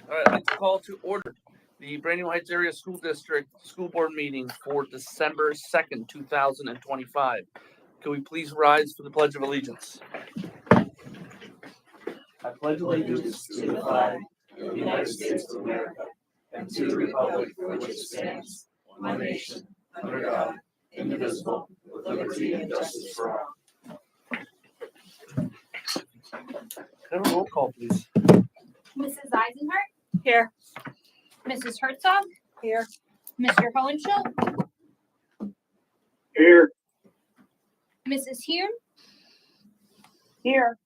All right, I'd like to call to order the Brandon Heights Area School District School Board meeting for December 2nd, 2025. Can we please rise for the Pledge of Allegiance? I pledge allegiance to the flag of the United States of America and to the republic for which it stands, one nation, under God, indivisible, with liberty and justice for all. Can I have a roll call, please? Mrs. Eisenhart? Here. Mrs. Herzog? Here. Mr. Hohenschel? Here. Mrs. Hume? Here.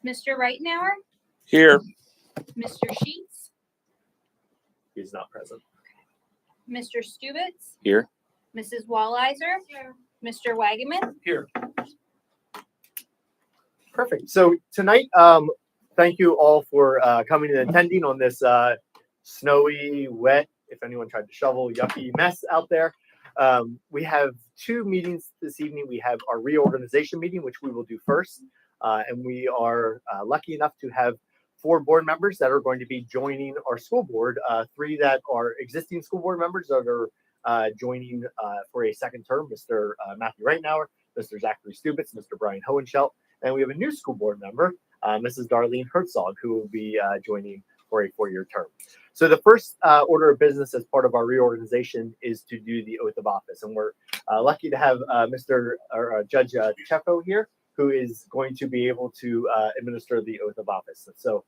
Mr. Reitenauer? Here. Mr. Sheets? He's not present. Mr. Stubitz? Here. Mrs. Walliser? Here. Mr. Wagaman? Here. Perfect. So tonight, thank you all for coming and attending on this snowy, wet, if anyone tried to shovel, yucky mess out there. We have two meetings this evening. We have our reorganization meeting, which we will do first. And we are lucky enough to have 4 board members that are going to be joining our school board. 3 that are existing school board members that are joining for a second term, Mr. Matthew Reitenauer, Mr. Zachary Stubitz, Mr. Brian Hohenschel. And we have a new school board member, Mrs. Darlene Herzog, who will be joining for a 4-year term. So the first order of business as part of our reorganization is to do the oath of office. And we're lucky to have Judge Chefo here, who is going to be able to administer the oath of office. So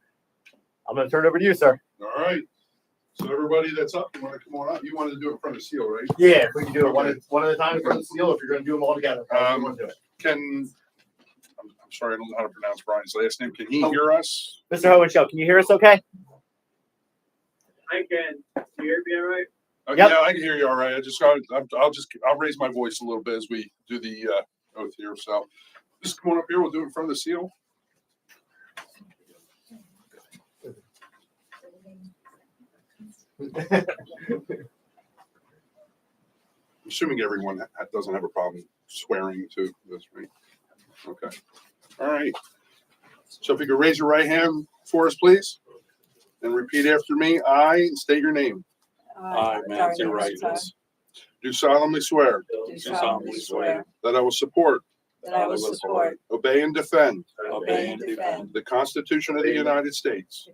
I'm going to turn it over to you, sir. All right. So everybody that's up, you want to come on up? You wanted to do it in front of the seal, right? Yeah, if we can do it one at a time in front of the seal, if you're going to do them all together. I'm sorry, I don't know how to pronounce Brian's last name. Can he hear us? Mr. Hohenschel, can you hear us okay? I can. Can you hear me all right? Yep. Yeah, I can hear you all right. I'll raise my voice a little bit as we do the oath here. So just come on up here. We'll do it in front of the seal. I'm assuming everyone doesn't have a problem swearing to this, right? Okay. All right. So if you could raise your right hand for us, please, and repeat after me. I, and state your name. I, Matthew Reitens, do solemnly swear that I will support, obey and defend the Constitution of the United States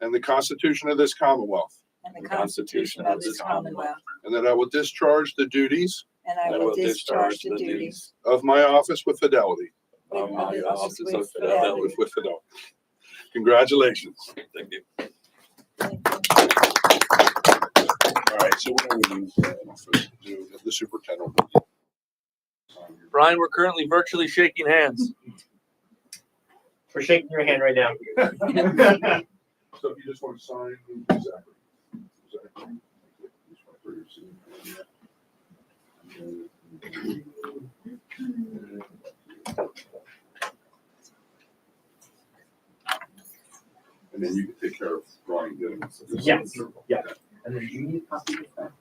and the Constitution of this Commonwealth, and that I will discharge the duties of my office with fidelity. With fidelity. Congratulations. Thank you. All right, so what do we do? The superintendent. Brian, we're currently virtually shaking hands. We're shaking your hand right now. So if you just want to sign, exactly. And then you can take care of Brian getting this. Yes. Yeah. And then you need a copy of that.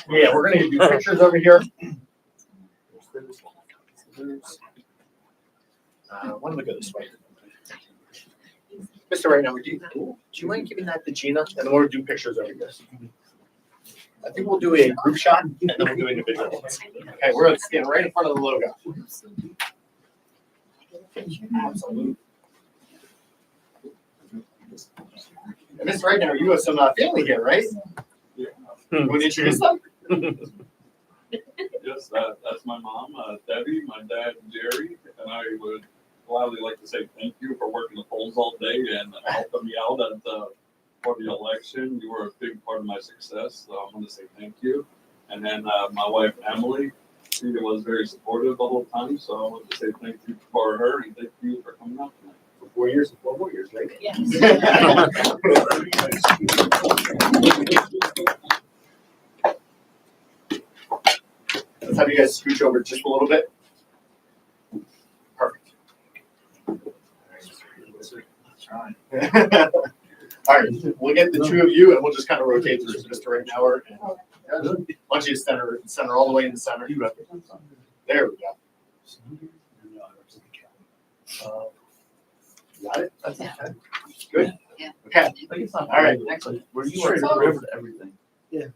Yeah, we're going to do pictures over here. Why don't we go this way? Mr. Reitenauer, do you mind giving that to Gina? And then we'll do pictures over here. I think we'll do a group shot and then we'll do individual ones. Okay, we're going to stand right in front of the logo. Absolutely. And Mr. Reitenauer, you have some family here, right? Yeah. You want to introduce them? Yes, that's my mom, Debbie, my dad, Jerry, and I would gladly like to say thank you for working the polls all day and helping me out for the election. You were a big part of my success, so I want to say thank you. And then my wife, Emily, she was very supportive the whole time, so I want to say thank you for her and thank you for coming out tonight. 4 years and 4 more years, right? Yes. Let's have you guys scooch over just a little bit. Perfect. All right, we'll get the two of you and we'll just kind of rotate through. So Mr. Regnauer, and I want you to center all the way in the center. There we go. Got it? That's Yeah. okay. Good. Yeah. Okay. I think it's not All right. actually. Where you Sure. are over to everything. Yeah.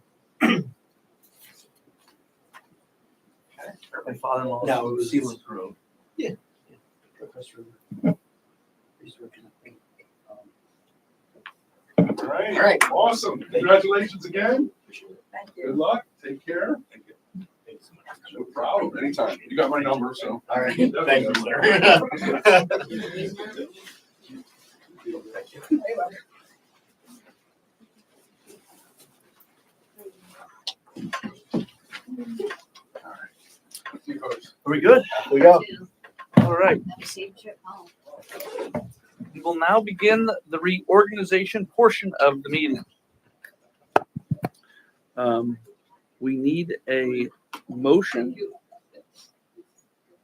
My father-in-law. No, it was- Sealands Road. All right. All right. Awesome. Congratulations again. Good luck. Take care. No problem. Anytime. You got my number, so. All right. Thank you, sir. Are we good? We go. All right. Have a safe trip home. We will now begin the reorganization portion of the meeting. We need a motion.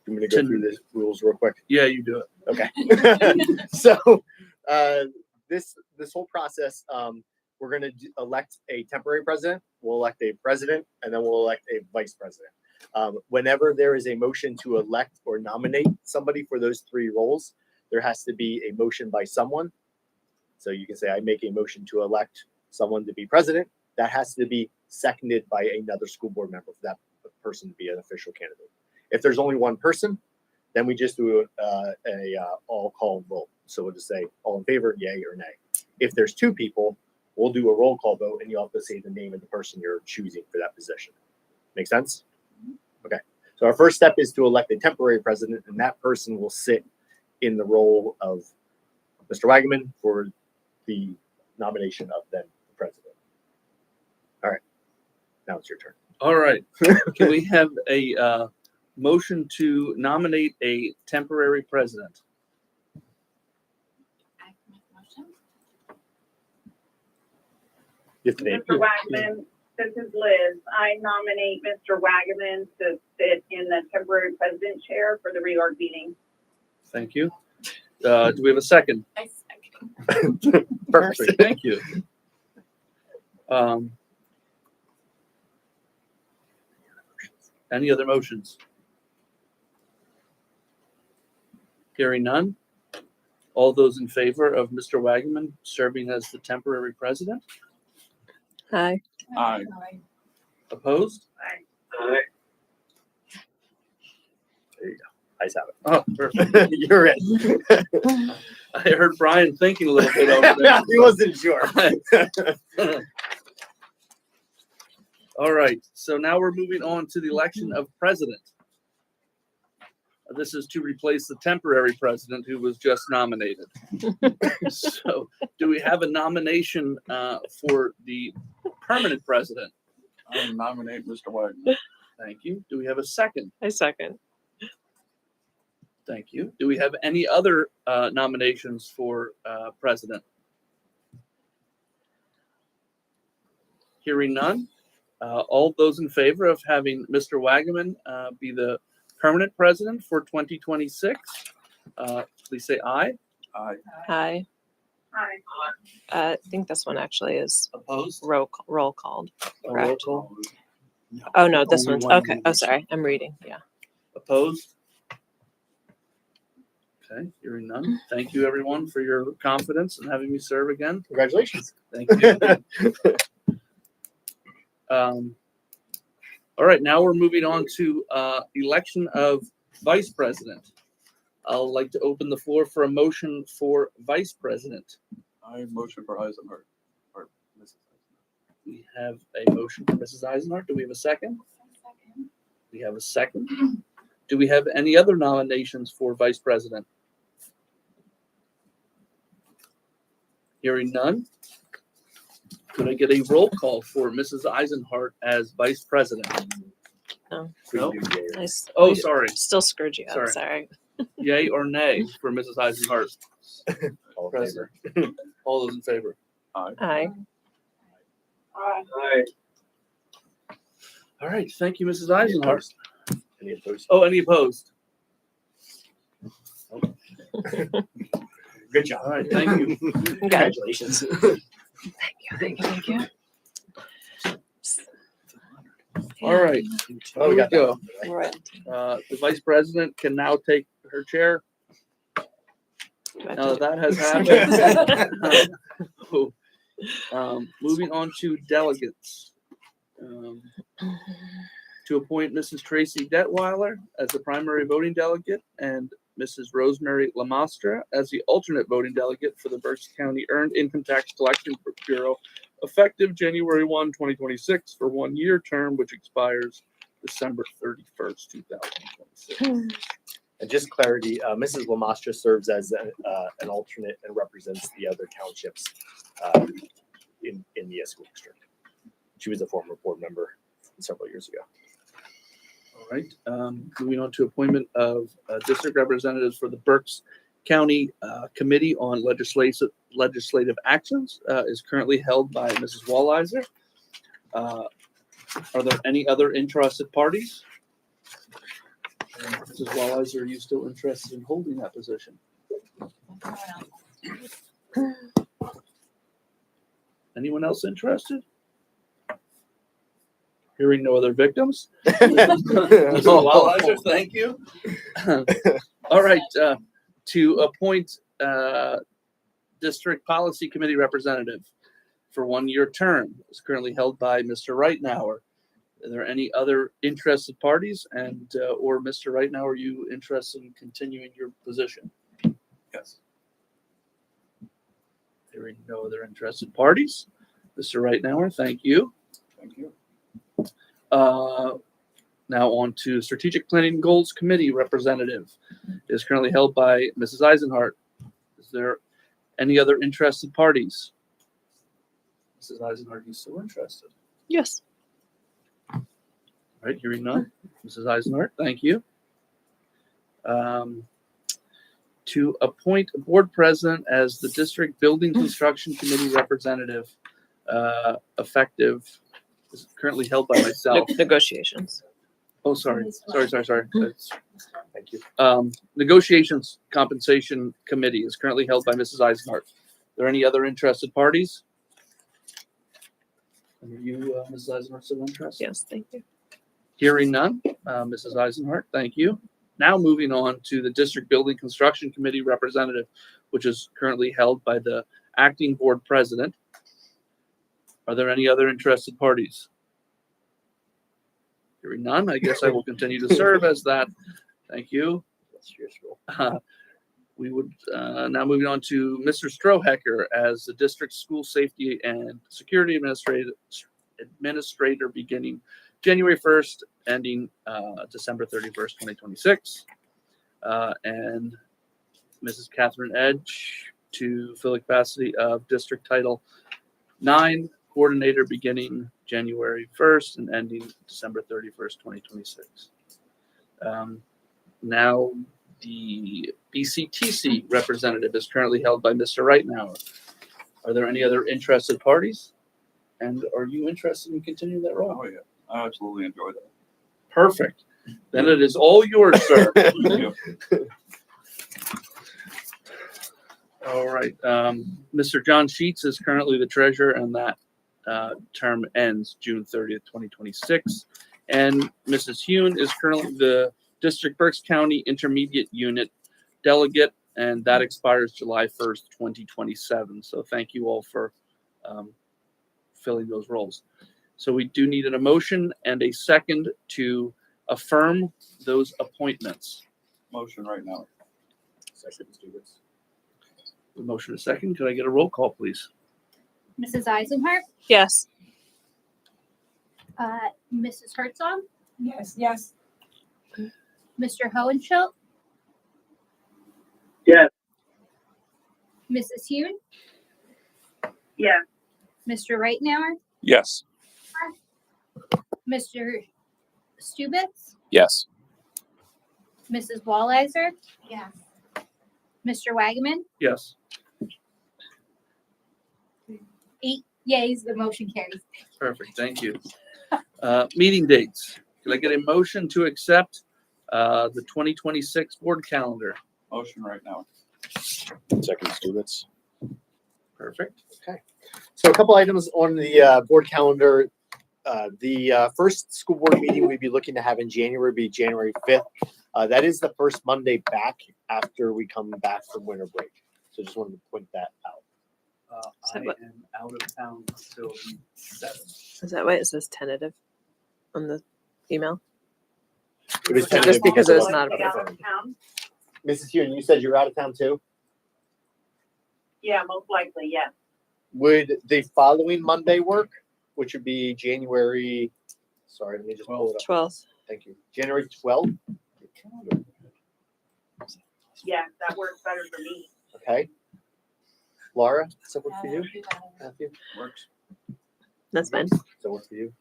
I'm gonna go through the rules real quick. Yeah, you do it. Okay. So, this whole process, we're gonna elect a temporary president, we'll elect a president, and then we'll elect a vice president. Whenever there is a motion to elect or nominate somebody for those three roles, there has to be a motion by someone. So you can say, I make a motion to elect someone to be president. That has to be seconded by another school board member for that person to be an official candidate. If there's only one person, then we just do a all call vote. So we'll just say all in favor, yay or nay. If there's two people, we'll do a roll call vote and you have to say the name of the person you're choosing for that position. Make sense? Okay. So our first step is to elect a temporary president, and that person will sit in the role of Mr. Wagaman for the nomination of then the president. All right. Now it's your turn. All right. Can we have a motion to nominate a temporary president? I can make a motion. You have to name. Mr. Wagman, this is Liz. I nominate Mr. Wagaman to sit in the temporary president chair for the reorg meeting. Thank you. Do we have a second? I second. Perfect. Thank you. Any other motions? Hearing none. All those in favor of Mr. Wagaman serving as the temporary president? Hi. Aye. Opposed? Eyes have Oh, perfect. it. You're in. I heard Brian thinking a little bit over there. He wasn't sure. All right, so now we're moving on to the election of president. This is to replace the temporary president who was just nominated. So, do we have a nomination for the permanent president? I nominate Mr. Wagner. Thank you. Do we have a second? I second. Thank you. Do we have any other nominations for president? Hearing none. All those in favor of having Mr. Wagaman be the permanent president for 2026, please say aye. Aye. Hi. Hi. I think this one actually is Opposed? roll called. A roll Correct. call. Oh, no, this Only one's, one okay. Oh, motion. sorry. I'm reading. Yeah. Opposed? Okay, hearing none. Thank you, everyone, for your confidence in having me serve again. Congratulations. Thank you. All right, now we're moving on to election of vice president. I'd like to open the floor for a motion for vice president. I motion for Eisenhart. Or Mrs. Eisenhart. We have a motion for Mrs. Eisenhart. Do we have a second? Second. We have a second. Do we have any other nominations for vice president? Hearing none. Could I get a roll call for Mrs. Eisenhart as vice president? No. No? Nice. Oh, sorry. Still screwed you up. Sorry. Sorry. Yay or nay for Mrs. Eisenhart? All in favor. All those in favor? Hi. Aye. All right, thank you, Mrs. Eisenhart. Any opposed? Oh, any opposed? Good job. All right, thank you. Congratulations. Thank you. All right, Oh, we here we got that. go. Royalty. The vice president can now take her chair. Now that has happened. Moving on to delegates. To appoint Mrs. Tracy Detweiler as the primary voting delegate and Mrs. Rosemary Lamastra as the alternate voting delegate for the Berks County Earned Income Tax Collection Bureau, effective January 1, 2026, for 1 year term, which expires December 31st, 2026. And just clarity, Mrs. Lamastra serves as an alternate and represents the other townships in the school district. She was a former board member several years ago. All right, moving on to appointment of district representatives for the Berks County Committee on Legislative Actions is currently held by Mrs. Walliser. Are there any other interested parties? Mrs. Walliser, are you still interested in holding that position? Anyone else interested? Hearing no other victims? Mrs. Walliser, thank you. All right, to appoint District Policy Committee representative for 1 year term is currently held by Mr. Reitnauer. Are there any other interested parties? And or Mr. Reitnauer, are you interested in continuing your position? Yes. Hearing no other interested parties. Mr. Reitnauer, thank you. Thank you. Now on to Strategic Planning Goals Committee representative is currently held by Mrs. Eisenhart. Is there any other interested parties? Mrs. Eisenhart, are you still interested? Yes. All right, hearing none. Mrs. Eisenhart, thank you. To appoint a board president as the District Building Construction Committee representative, effective, is currently held by myself. Negotiations. Oh, sorry. That's- Thank you. Negotiations Compensation Committee is currently held by Mrs. Eisenhart. Are there any other interested parties? Are you, Mrs. Eisenhart, still interested? Yes, thank you. Hearing none, Mrs. Eisenhart, thank you. Now moving on to the District Building Construction Committee representative, which is currently held by the acting board president. Are there any other interested parties? Hearing none, I guess I will continue to serve as that. Thank you. That's your school. We would now moving on to Mr. Strohecker as the district school safety and security administrator beginning January 1st, ending December 31st, 2026. And Mrs. Catherine Edge to fill the capacity of district title 9 coordinator beginning January 1st and ending December 31st, 2026. Now the BCTC representative is currently held by Mr. Reitnauer. Are there any other interested parties? And are you interested in continuing that role? Oh, yeah. I absolutely enjoy that. Perfect. Then it is all yours, sir. Thank you. All right. Mr. John Sheets is currently the treasurer, and that term ends June 30th, 2026. And Mrs. Hune is currently the District Berks County Intermediate Unit delegate, and that expires July 1st, 2027. So thank you all for filling those roles. So we do need an motion and a second to affirm those appointments. Motion right now. Second, students. The motion a second. Could I get a roll call, please? Mrs. Eisenhart, Yes. Mrs. Herzog, Yes. Mr. Hohenschildt. Yes. Mrs. Hune, Yes. Mr. Reitnauer, Yes. Mr. Stubitz, Yes. Mrs. Walliser. Yes. Mr. Wagaman, Yes. 8 yeas, the motion carries. Perfect. Thank you. Meeting dates. Could I get a motion to accept The 2026 board calendar. Motion right now. Second students. Perfect. So a couple items on the board calendar. The first school board meeting we'd be looking to have in January would be January 5th. That is the first Monday back after we come back from winter break. So just wanted to point that out. So what- am out of town until the 7th. Is that why it says tentative on the email? It was Just tentative because it was of- not Like, out approved. of town? Mrs. Hewin, you said you're out of town too? Yeah, most likely, yes. Would the following Monday work, which would be January, sorry, let me just pull it up. 12th. Thank you. January 12th, Yes, that works better for me. okay. Laura, does that work for you? Matthew, Works. That's fine. does that work for you?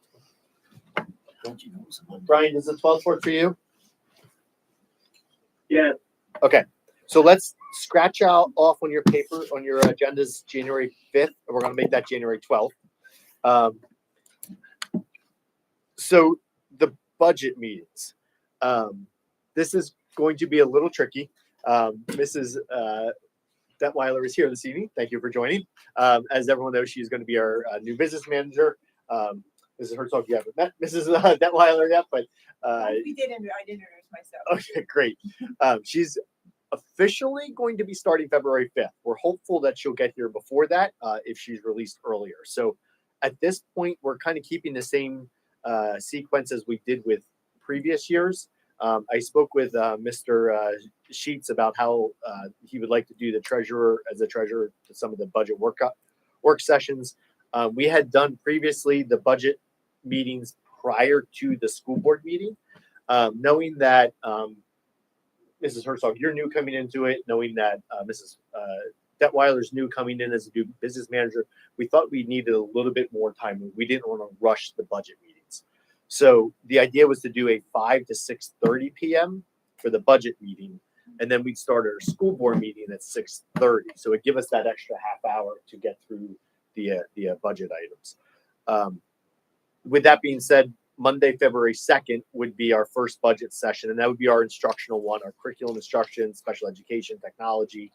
Brian, does the 12th work for you? Yes. Okay, so let's scratch out off on your paper, on your agendas, January 5th, and we're gonna make that January 12th. So the budget meetings, this is going to be a little tricky. Mrs. Detweiler is here this evening. Thank you for joining. As everyone knows, she's going to be our new business manager. Mrs. Herzog, you haven't met Mrs. Detweiler yet, but I did introduce myself. okay, great. She's officially going to be starting February 5th. We're hopeful that she'll get here before that if she's released earlier. So at this point, we're kind of keeping the same sequence as we did with previous years. I spoke with Mr. Sheets about how he would like to do the treasurer as a treasurer to some of the budget work sessions. We had done previously the budget meetings prior to the school board meeting, knowing that Mrs. Herzog, you're new coming into it, knowing that Mrs. Detweiler's new coming in as a new business manager, we thought we needed a little bit more time. We didn't want to rush the budget meetings. So the idea was to do a 5 to 6:30 p.m. for the budget meeting, and then we'd start our school board meeting at 6:30. So it'd give us that extra half hour to get through the budget items. With that being said, Monday, February 2nd would be our first budget session, and that would be our instructional one, our curriculum instruction, special education, technology,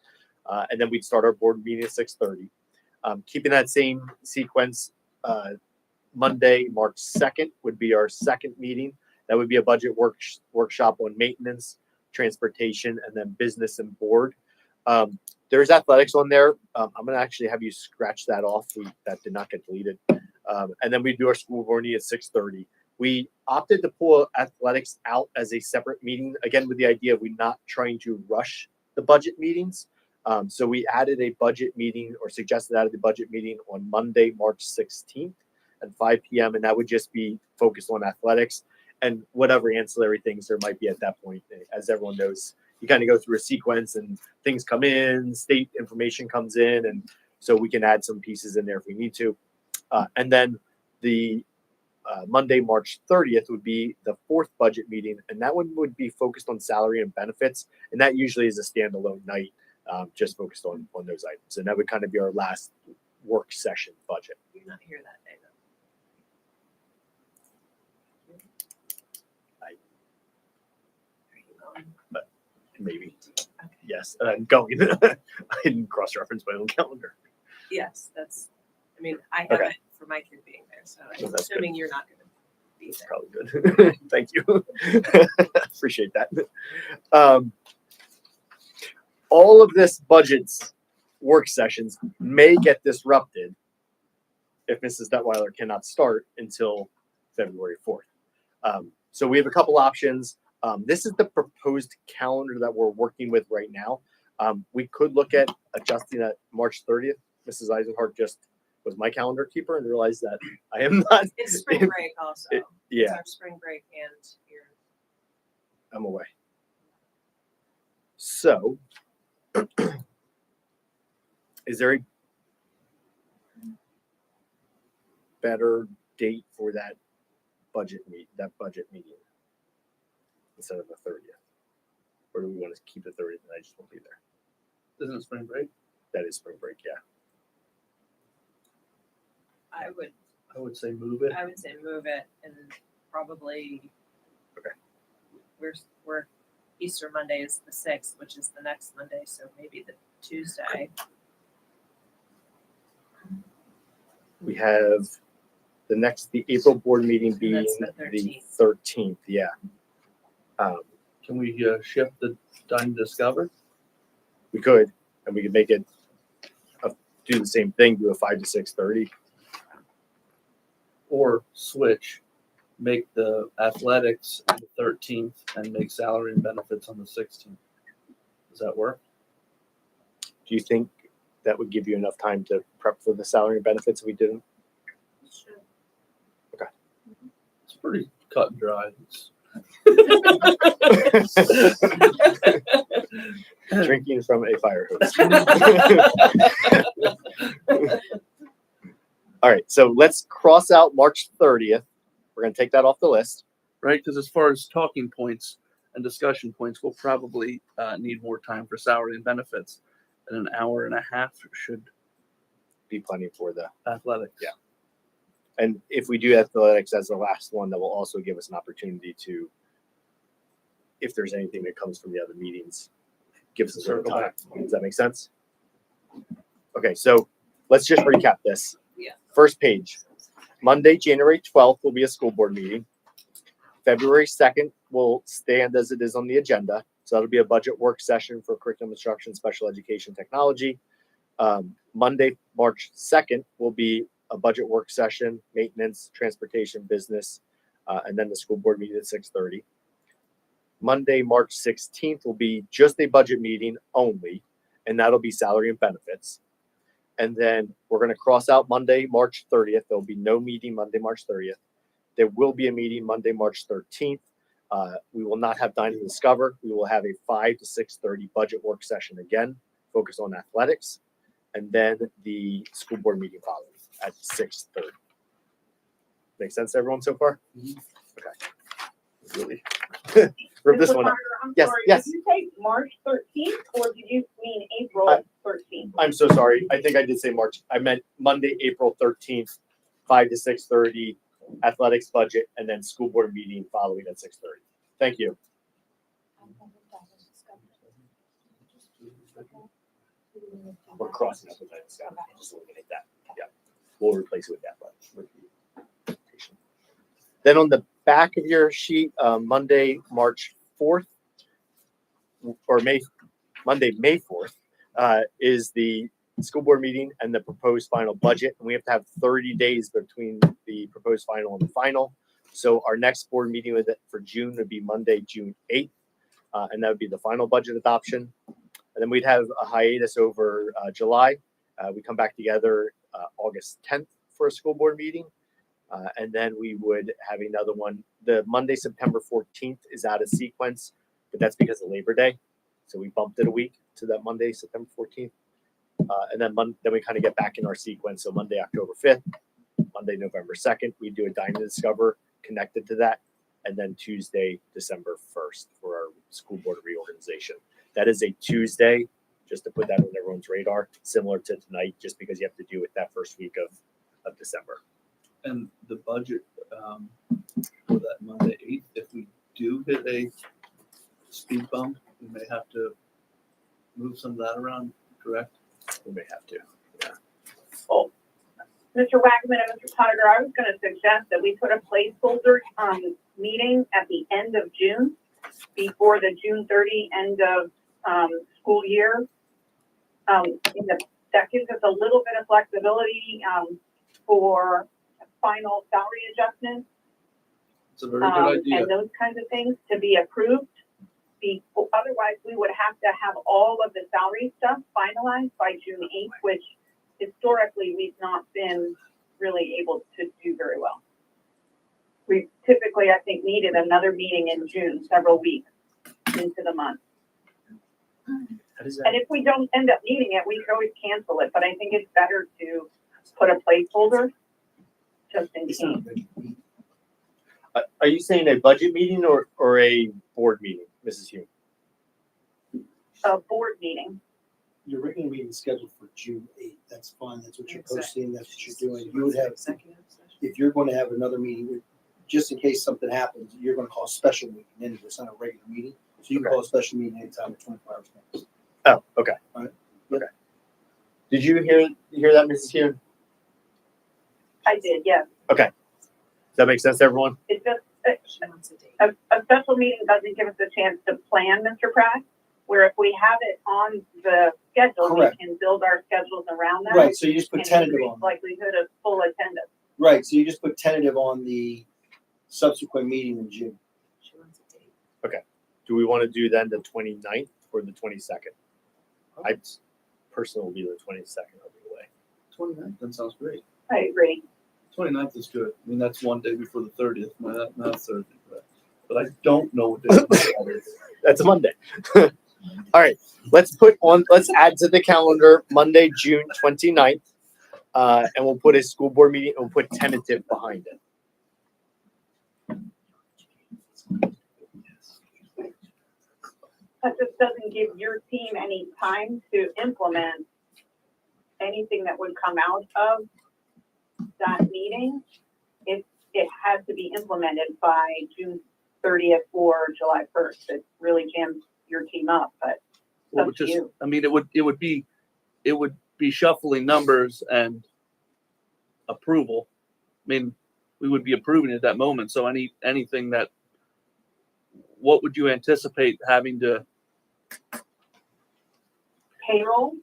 and then we'd start our board meeting at 6:30. Keeping that same sequence, Monday, March 2nd would be our second meeting. That would be a budget workshop on maintenance, transportation, and then business and board. There's athletics on there. I'm going to actually have you scratch that off. That did not get deleted. And then we do our school board meeting at 6:30. We opted to pull athletics out as a separate meeting, again, with the idea of we not trying to rush the budget meetings. So we added a budget meeting or suggested added the budget meeting on Monday, March 16th at 5 p.m. And that would just be focused on athletics and whatever ancillary things there might be at that point. As everyone knows, you kind of go through a sequence and things come in, state information comes in, and so we can add some pieces in there if we need to. And then the Monday, March 30th would be the fourth budget meeting, and that one would be focused on salary and benefits. And that usually is a standalone night, just focused on those items. And that would kind of be our last work session budget. You're not here that day, though. Are you going? Maybe. Okay. Yes, I'm going. I didn't cross-reference my own calendar. Yes, I mean, I have Okay. it for my kid being there, so Well, I'm that's good. assuming you're not going to be It's there. probably good. Thank you. Appreciate that. All of this budget's work sessions may get disrupted if Mrs. Detweiler cannot start until February 4th. So we have a couple options. This is the proposed calendar that we're working with right now. We could look at adjusting at March 30th. Mrs. Eisenhart just was my calendar keeper and realized that I am not. It's spring break also. It's Yeah, our spring break and your I'm away. So, is there a better date for that budget meeting instead of the 30th? Or do we want to keep the 30th and I just won't be there? Isn't it spring break? That is spring break, yeah. I I would say move it. would say move it and probably Okay. we're we're, Easter Monday is the 6th, which is the next Monday, so maybe the Tuesday. We have the April board meeting being That's the the 13th. 13th, yeah. Can we shift the Dine to Discover? We could, and we could make it, do the same thing, do a 5 to 6:30. Or switch, make the athletics on the 13th and make salary and benefits on the 16th. Does that work? Do you think that would give you enough time to prep for the salary and benefits if we didn't? It's pretty cut and dry. Drinking from a fire hose. All right, so let's cross out March 30th. We're going to take that off the list. Right? Because as far as talking points and discussion points, we'll probably need more time for salary and benefits. And an hour and a half should Be plenty for the, athletics. Yeah. and if we do athletics as the last one, that will also give us an opportunity to, if there's anything that comes from the other meetings, give us a certain Circle time. back. Does that make sense? Okay, so let's just recap this. Yeah. First page. Monday, January 12th will be a school board meeting. February 2nd will stand as it is on the agenda. So that'll be a budget work session for curriculum instruction, special education technology. Monday, March 2nd will be a budget work session, maintenance, transportation, business, and then the school board meeting at 6:30. Monday, March 16th will be just a budget meeting only, and that'll be salary and benefits. And then we're going to cross out Monday, March 30th. There'll be no meeting Monday, March 30th. There will be a meeting Monday, March 13th. We will not have Dine and Discover. We will have a 5 to 6:30 budget work session again, focus on athletics, and then the school board meeting following at 6:30. Make sense to everyone so far? Okay. Really? Rip this Mr. one up. Carter, I'm Yes, sorry, yes. Did you say March 13th or did you mean April I- 13th? I'm so sorry. I think I did say March. I meant Monday, April 13th, 5 to 6:30, athletics budget, and then school board meeting following at 6:30. Thank you. We're crossing up with that. Scott. Just eliminate that. Yeah. We'll replace it with that. Then on the back of your sheet, Monday, March 4th, or Monday, May 4th, is the school board meeting and the proposed final budget. And we have to have 30 days between the proposed final and the final. So our next board meeting with it for June would be Monday, June 8th. And that would be the final budget adoption. And then we'd have a hiatus over July. We come back together August 10th for a school board meeting. And then we would have another one. The Monday, September 14th is out of sequence, but that's because of Labor Day. So we bumped it a week to that Monday, September 14th. And then we kind of get back in our sequence. So Monday, October 5th, Monday, November 2nd, we do a Dine and Discover connected to that. And then Tuesday, December 1st for our school board reorganization. That is a Tuesday, just to put that on everyone's radar, similar to tonight, just because you have to do it that first week of December. And the budget for that Monday 8th, if we do hit a speed bump, we may have to move some of that around, correct? We may have to. Mr. Wagman and Mr. Cotter, I was going to suggest that we put a placeholder meeting at the end of June before the June 30 end of school year. That gives us a little bit of flexibility for final salary adjustments It's a very good idea. and those kinds of things to be approved. Otherwise, we would have to have all of the salary stuff finalized by June 8th, which historically we've not been really able to do very well. We typically, I think, needed another meeting in June, several weeks into the month. How does And if we don't end up needing it, we can always cancel it, but I think it's better to put a placeholder just in case. Are you saying a budget meeting or a board meeting, Mrs. Hume? A board meeting. Your regular meeting is scheduled for June 8th. That's fine. That's what you're Exactly. posting. That's what you're doing. You would have, Executive session. if you're going to have another meeting with just in case something happens, you're gonna call a special meeting, and it's not a regular meeting. So you can Okay. call a special meeting anytime with 24 hours notice. Oh, okay. Alright. Okay. Did you hear that, Mrs. Kieran? I did, yes. Does that make sense to everyone? It's just, She wants a date. a special meeting doesn't give us a chance to plan, Mr. Pratt, where if we have it on the schedule, Correct. we can build our schedules around that. Right, so you just put And tentative increase on. likelihood of full attendance. Right, so you just put tentative on the subsequent meeting in June. She wants a date. Do we want to do then the 29th or the 22nd? I personally will be the 22nd. I'll be away. 29th, that sounds great. I agree. 29th is good. I mean, that's one day before the 30th, not Thursday, but I don't know what day that is. That's a Monday. All right, let's add to the calendar Monday, June 29th. And we'll put a school board meeting and we'll put tentative behind it. That just doesn't give your team any time to implement anything that would come out of that meeting. It has to be implemented by June 30th or July 1st. It really jams your team up, but Well, up to you. I mean, it would be shuffling numbers and approval. I mean, we would be approving at that moment. So anything that, what would you anticipate having to? Payroll,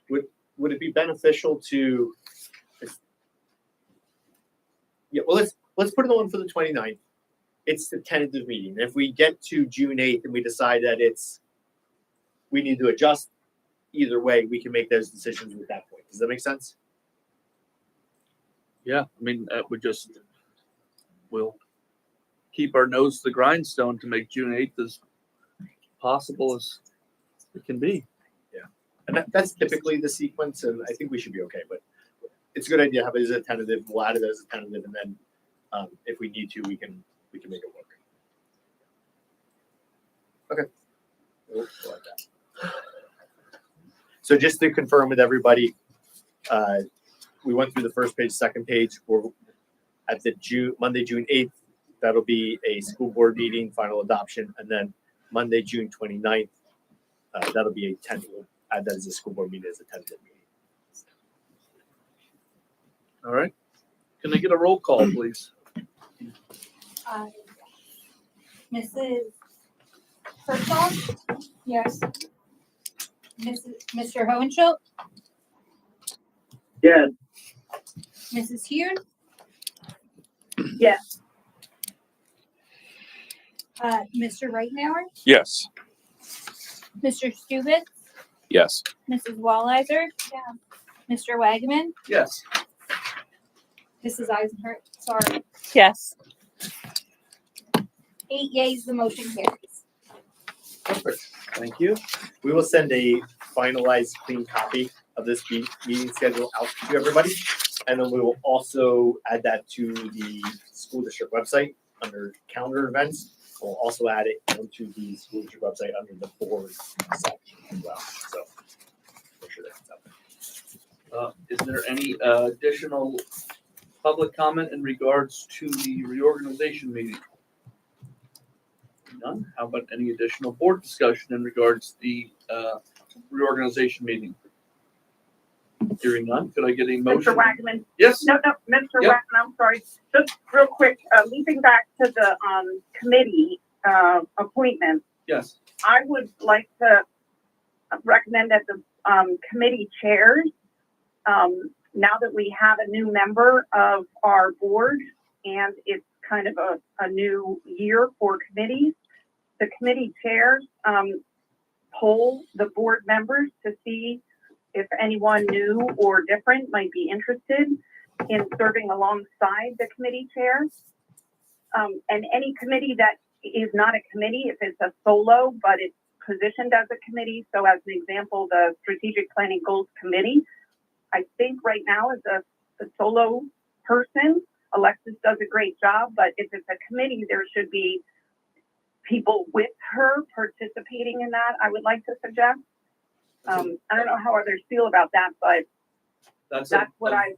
Would it be beneficial to? Yeah, well, let's put it on for the 29th. It's the tentative meeting. If we get to June 8th and we decide that we need to adjust, either way, we can make those decisions at that point. Does that make sense? Yeah, I mean, we'll keep our nose to the grindstone to make June 8th as possible as it can be. And that's typically the sequence, and I think we should be okay. But it's a good idea to have it as a tentative. We'll add it as a tentative, and then if we need to, we can make it work. Okay. We'll add that. So just to confirm with everybody, we went through the first page, second page. We're at the Monday, June 8th. That'll be a school board meeting, final adoption, and then Monday, June 29th. That'll be a tentative. Add that as a school board meeting as a tentative meeting. All right. Can I get a roll call, please? Mrs. Herzog? Yes. Mr. Hohenschuld? Yes. Mrs. Hughes? yes. Mr. Reitmauer? Yes. Mr. Stubitz? Yes. Mrs. Wallizer? Yeah. Mr. Wagaman? Yes. Mrs. Eisenhart? Sorry. Yes. 8 yeas, the motion carries. Perfect. Thank you. We will send a finalized clean copy of this meeting schedule out to everybody. And then we will also add that to the school district website under calendar events. We'll also add it onto the school district website under the board section as well. So make sure that's out there. Is there any additional public comment in regards to the reorganization meeting? None. How about any additional board discussion in regards to the reorganization meeting? Hearing none, could I get a motion? Mr. Wagman, Yes. no, Mr. Yep. Wagman, I'm sorry. Just real quick, leaping back to the committee appointments. Yes. I would like to recommend that the committee chairs, now that we have a new member of our board and it's kind of a new year for committees, the committee chairs poll the board members to see if anyone new or different might be interested in serving alongside the committee chair. And any committee that is not a committee, if it's a solo, but it's positioned as a committee. So as an example, the Strategic Planning Goals Committee, I think right now is a solo person. Alexis does a great job, but if it's a committee, there should be people with her participating in that, I would like to suggest. I don't know how others feel about that, but that's what I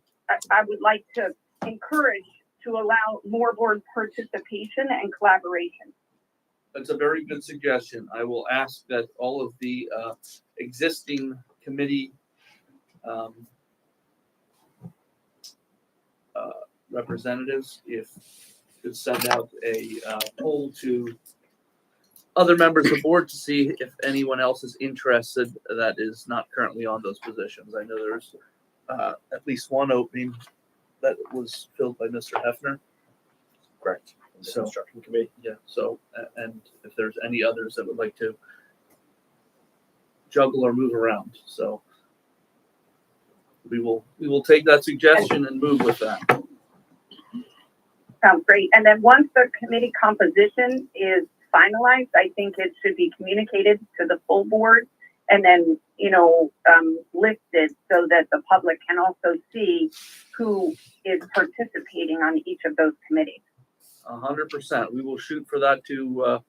would like to encourage to allow more board participation and collaboration. That's a very good suggestion. I will ask that all of the existing committee representatives, if could send out a poll to other members of the board to see if anyone else is interested that is not currently on those positions. I know there's at least one opening that was filled by Mr. Hefner. Correct. The So- construction committee. Yeah, so, and if there's any others that would like to juggle or move around, so we will take that suggestion and move with that. Sounds great. And then once the committee composition is finalized, I think it should be communicated to the full board and then, listed so that the public can also see who is participating on each of those committees. 100%. We will shoot for that to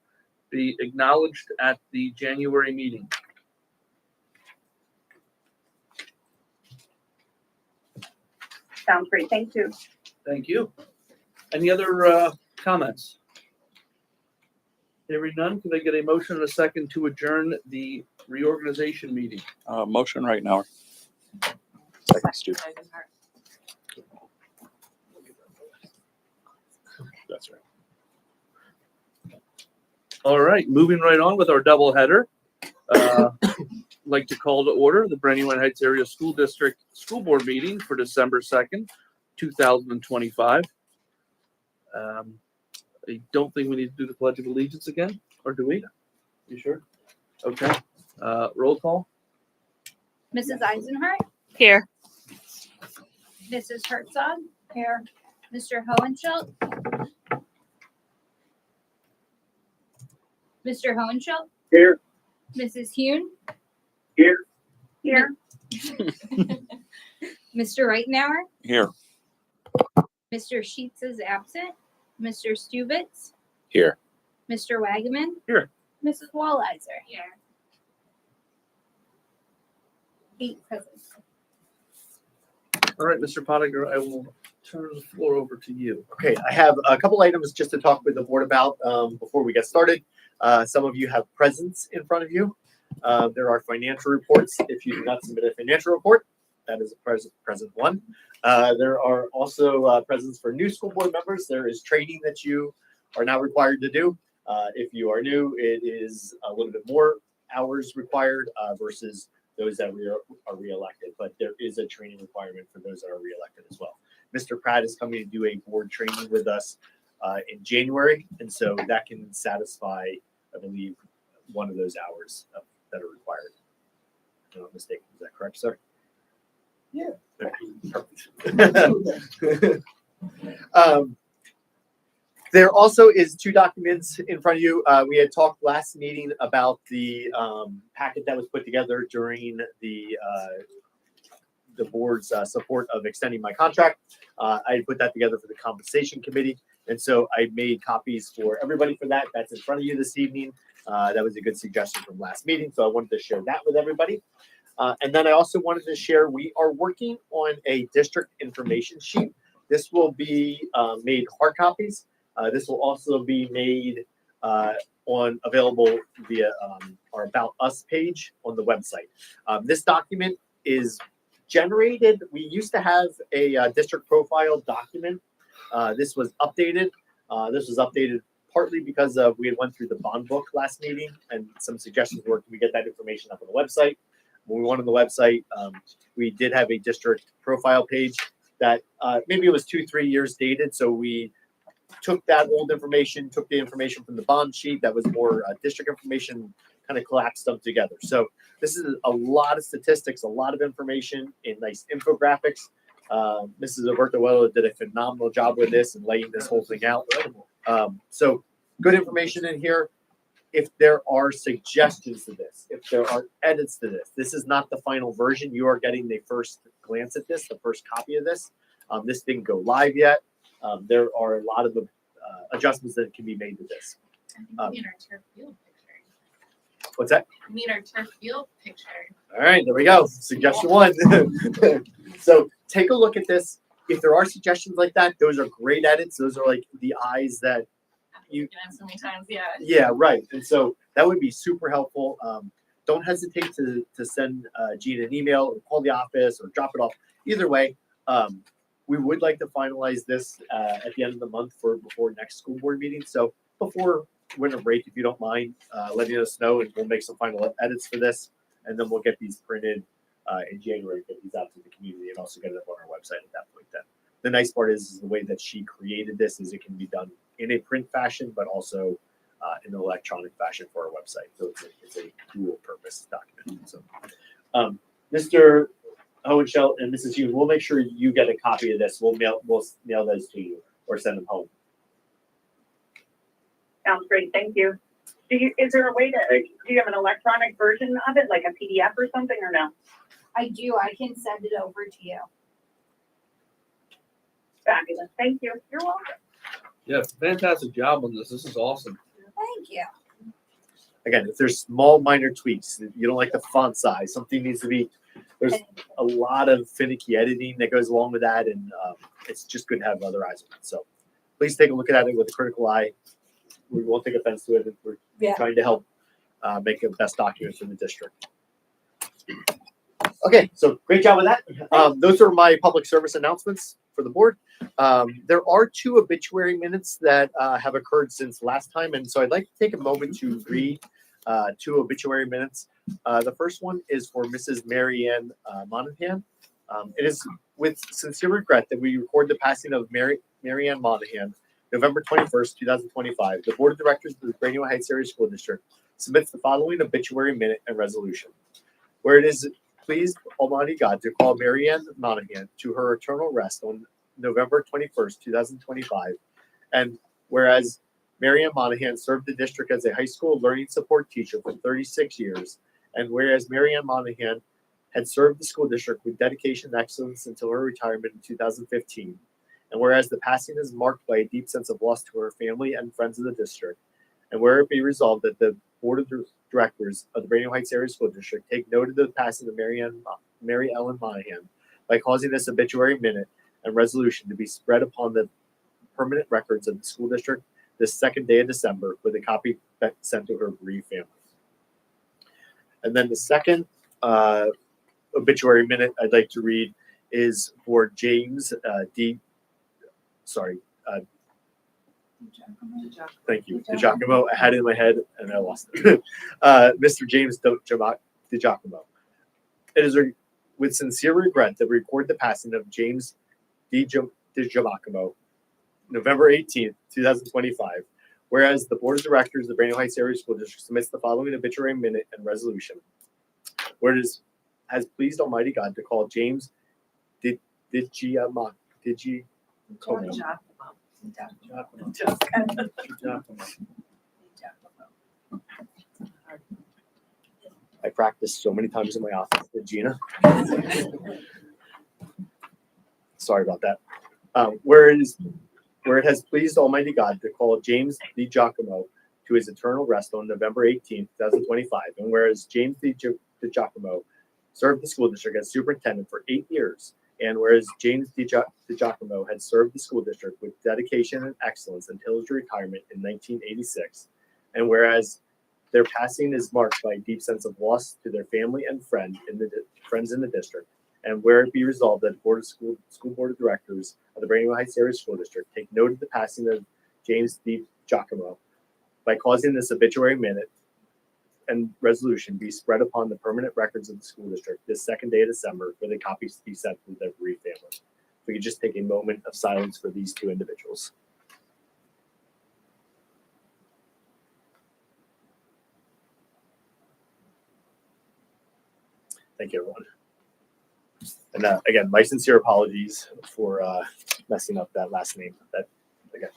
be acknowledged at the January meeting. Sounds great. Thank you. Thank you. Any other comments? Hearing none, can I get a motion and a second to adjourn the reorganization meeting? Motion right now. Second, Stu. That's right. All right, moving right on with our double header. Like to call to order the Brandywine Heights Area School District School Board meeting for December 2nd, 2025. I don't think we need to do the Pledge of Allegiance again, or do we? You sure? Okay. Roll call. Mrs. Eisenhart, Here. Mrs. Herzog. Here. Mr. Hohenschelt. Mr. Hohenschelt. Here. Mrs. Hune. Here. Here. Mr. Reitenauer. Here. Mr. Sheets is absent. Mr. Stubitz. Here. Mr. Wagaman. Here. Mrs. Wallizer. Here. 8 present. All right, Mr. Pottinger, I will turn the floor over to you. Okay, I have a couple items just to talk with the board about before we get started. Some of you have presents in front of you. There are financial reports. If you do not submit a financial report, that is a present one. There are also presents for new school board members. There is training that you are now required to do. If you are new, it is a little bit more hours required versus those that are reelected. But there is a training requirement for those that are reelected as well. Mr. Pratt is coming to do a board training with us in January, and so that can satisfy, I believe, one of those hours that are required. If I'm not mistaken, is that correct, sir? Yeah. Perfect. There also is 2 documents in front of you. We had talked last meeting about the packet that was put together during the board's support of extending my contract. I put that together for the compensation committee, and so I made copies for everybody for that. That's in front of you this evening. That was a good suggestion from last meeting, so I wanted to share that with everybody. And then I also wanted to share, we are working on a district information sheet. This will be made hard copies. This will also be made available via our About Us page on the website. This document is generated. We used to have a district profile document. This was updated. This was updated partly because we had went through the bond book last meeting, and some suggestions were, can we get that information up on the website? When we went on the website, we did have a district profile page that maybe it was 2-3 years dated. So we took that old information, took the information from the bond sheet that was more district information, kind of collapsed them together. So this is a lot of statistics, a lot of information in nice infographics. Mrs. Alberto Wello did a phenomenal job with this and laying this whole thing out. So good information in here. If there are suggestions to this, if there are edits to this, this is not the final version. You are getting the first glance at this, the first copy of this. This didn't go live yet. There are a lot of adjustments that can be made to this. I think we need our turf field picture. What's that? We need our turf field picture. All right, there we go. Suggestion 1. So take a look at this. if there are suggestions like that, those are great edits. Those are like the eyes that you Looking at so many times, yeah. yeah, right. And so that would be super helpful. Don't hesitate to send Gina an email or call the office or drop it off. Either way, we would like to finalize this at the end of the month for before next school board meeting. So before winter break, if you don't mind letting us know, and we'll make some final edits for this, and then we'll get these printed in January, get these out to the community, and also get it up on our website at that point. Then the nice part is the way that she created this is it can be done in a print fashion, but also in an electronic fashion for our website. So it's a dual purpose document. So, Mr. Hohenschel and Mrs. Hughes, we'll make sure you get a copy of this. We'll mail those to you or send them home. Sounds great, thank you. Is there a way to, do you have an electronic version of it, like a PDF or something, or no? I do. I can send it over to you. Fabulous, thank you. You're welcome. Yeah, fantastic job on this. This is awesome. Thank you. Again, if there's small minor tweaks, if you don't like the font size, something needs to be. There's a lot of finicky editing that goes along with that, and it's just good to have other eyes on it. So please take a look at it with a critical eye. We won't take offense to it. We're trying to help make the best document for the district. Okay, so great job with that. Those are my public service announcements for the board. There are 2 obituary minutes that have occurred since last time, and so I'd like to take a moment to read 2 obituary minutes. The first one is for Mrs. Mary Ann Monahan. It is with sincere regret that we record the passing of Mary Ann Monahan, November 21st, 2025. The Board of Directors of the Brainerd Heights Area School District submits the following obituary minute and resolution. Where it is pleased Almighty God to call Mary Ann Monahan to her eternal rest on November 21st, 2025. And whereas Mary Ann Monahan served the district as a high school learning support teacher for 36 years, and whereas Mary Ann Monahan had served the school district with dedication and excellence until her retirement in 2015, and whereas the passing is marked by a deep sense of loss to her family and friends of the district, and where it be resolved that the Board of Directors of the Brainerd Heights Area School District take note of the passing of Mary Ellen Monahan by causing this obituary minute and resolution to be spread upon the permanent records of the school district this second day of December, with a copy sent to her bereaved family. And then the second obituary minute I'd like to read is for James thank you, DiGiacomo. I had it in my head and I lost it. Mr. James DiGiacomo. It is with sincere regret that we record the passing of James DiGiacomo, November 18th, 2025. Whereas the Board of Directors of the Brainerd Heights Area School District submits the following obituary minute and resolution. Where it has pleased Almighty God to call James DiGiacomo. I practiced so many times in my office with Gina. Sorry about that. Where it has pleased Almighty God to call James DiGiacomo to his eternal rest on November 18th, 2025, and whereas James DiGiacomo served the school district as superintendent for 8 years, and whereas James DiGiacomo had served the school district with dedication and excellence until his retirement in 1986, and whereas their passing is marked by a deep sense of loss to their family and friends in the district, and where it be resolved that the school board of directors of the Brainerd Heights Area School District take note of the passing of James DiGiacomo by causing this obituary minute and resolution be spread upon the permanent records of the school district this second day of December, for the copies to be sent to their bereaved family. If we could just take a moment of silence for these 2 individuals. Thank you, everyone. And again, my sincere apologies for messing up that last name. That again,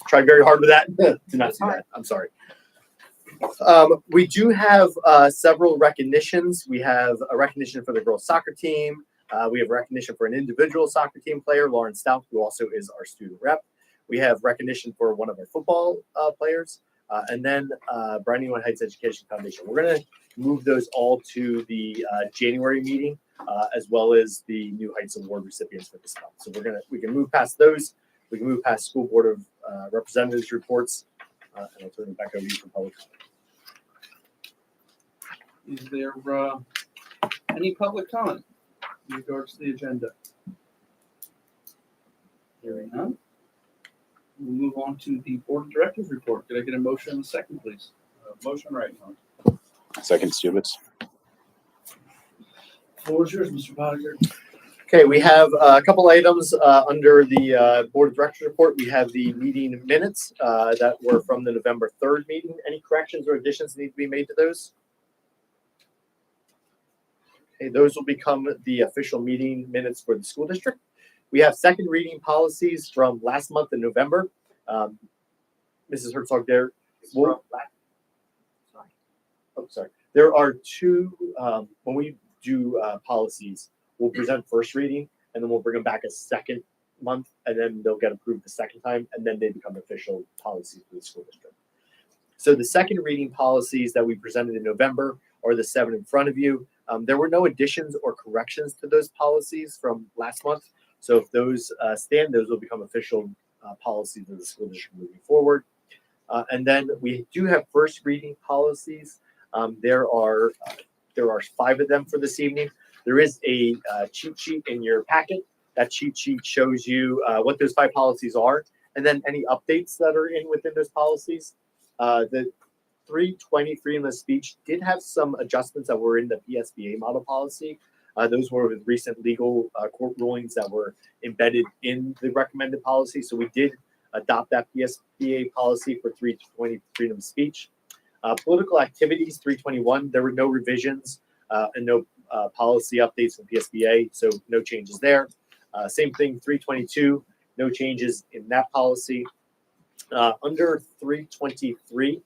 tried very hard with that. Did not do that. I'm sorry. We do have several recognitions. We have a recognition for the girls soccer team. We have recognition for an individual soccer team player, Lauren Stout, who also is our student rep. We have recognition for one of our football players, and then Brandywine Heights Education Foundation. We're going to move those all to the January meeting. as well as the New Heights Award recipients for this month. So we can move past those. We can move past School Board of Representatives reports, and I'll turn it back over to you for public comment. Is there any public comment in regards to the agenda? Hearing none. We'll move on to the Board of Directors report. Could I get a motion and a second, please? Motion right now. Second, Stubitz. Floor is yours, Mr. Potter. Okay, we have a couple items under the Board of Directors report. We have the meeting minutes that were from the November 3rd meeting. Any corrections or additions need to be made to those? Okay, those will become the official meeting minutes for the school district. We have second reading policies from last month in November. Mrs. Herzog, there There are two, when we do policies, we'll present first reading and then we'll bring them back a second month and then they'll get approved the second time and then they become official policies for the school district. So the second reading policies that we presented in November are the 7 in front of you. There were no additions or corrections to those policies from last month. So if those stand, those will become official policies of the school district moving forward. And then we do have first reading policies. There are 5 of them for this evening. There is a cheat sheet in your packet. That cheat sheet shows you what those 5 policies are, and then any updates that are within those policies. The 320 freedom of speech did have some adjustments that were in the PSBA model policy. Those were with recent legal court rulings that were embedded in the recommended policy. So we did adopt that PSBA policy for 320 freedom of speech. Political activities 321, there were no revisions and no policy updates from PSBA, so no changes there. Same thing 322, no changes in that policy. Under 323,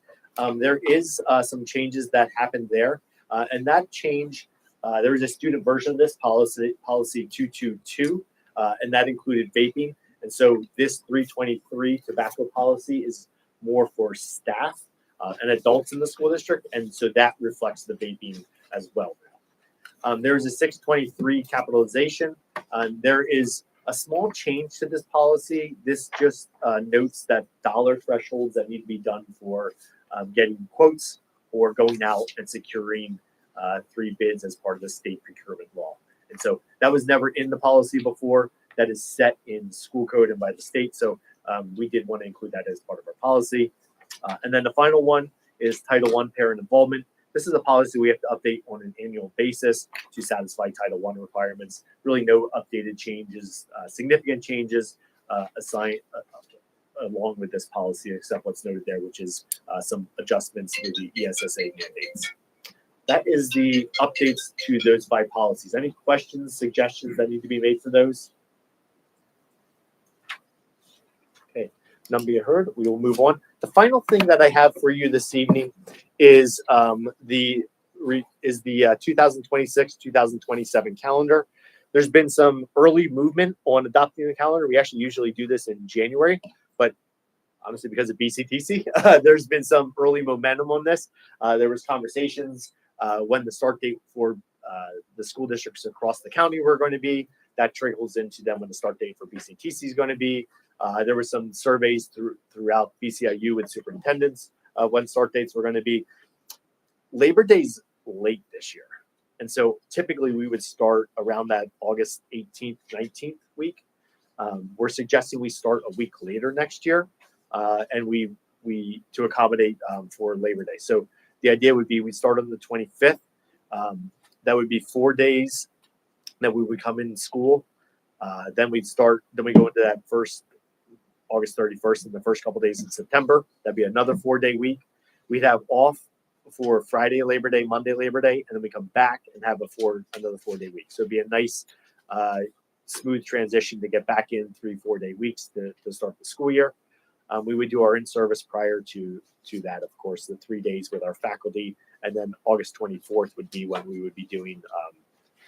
there is some changes that happened there, and that change, there was a student version of this policy 222, and that included vaping. And so this 323 tobacco policy is more for staff and adults in the school district, and so that reflects the vaping as well. There is a 623 capitalization. There is a small change to this policy. This just notes that dollar thresholds that need to be done for getting quotes or going out and securing 3 bids as part of the state procurement law. And so that was never in the policy before. That is set in school code and by the state. So we did want to include that as part of our policy. And then the final one is Title I parent involvement. This is a policy we have to update on an annual basis to satisfy Title I requirements. Really no updated changes, significant changes assigned along with this policy, except what's noted there, which is some adjustments to the ESSA mandates. That is the updates to those 5 policies. Any questions, suggestions that need to be made for those? Okay, none being heard, we will move on. The final thing that I have for you this evening is the 2026-2027 calendar. There's been some early movement on adopting the calendar. We actually usually do this in January, but honestly, because of BCTC, there's been some early momentum on this. There was conversations when the start date for the school districts across the county were going to be. That trickles into them when the start date for BCTC is going to be. There were some surveys throughout BCIU with superintendents when start dates were going to be. Labor Day's late this year. And so typically we would start around that August 18th, 19th week. We're suggesting we start a week later next year, and we to accommodate for Labor Day. So the idea would be we start on the 25th. That would be 4 days that we would come in school. Then we go into that first August 31st and the first couple days in September. That'd be another 4-day week. We'd have off for Friday Labor Day, Monday Labor Day, and then we come back and have another 4-day week. So it'd be a nice smooth transition to get back in 3-4 day weeks to start the school year. We would do our in-service prior to that, of course, the 3 days with our faculty, and then August 24th would be when we would be doing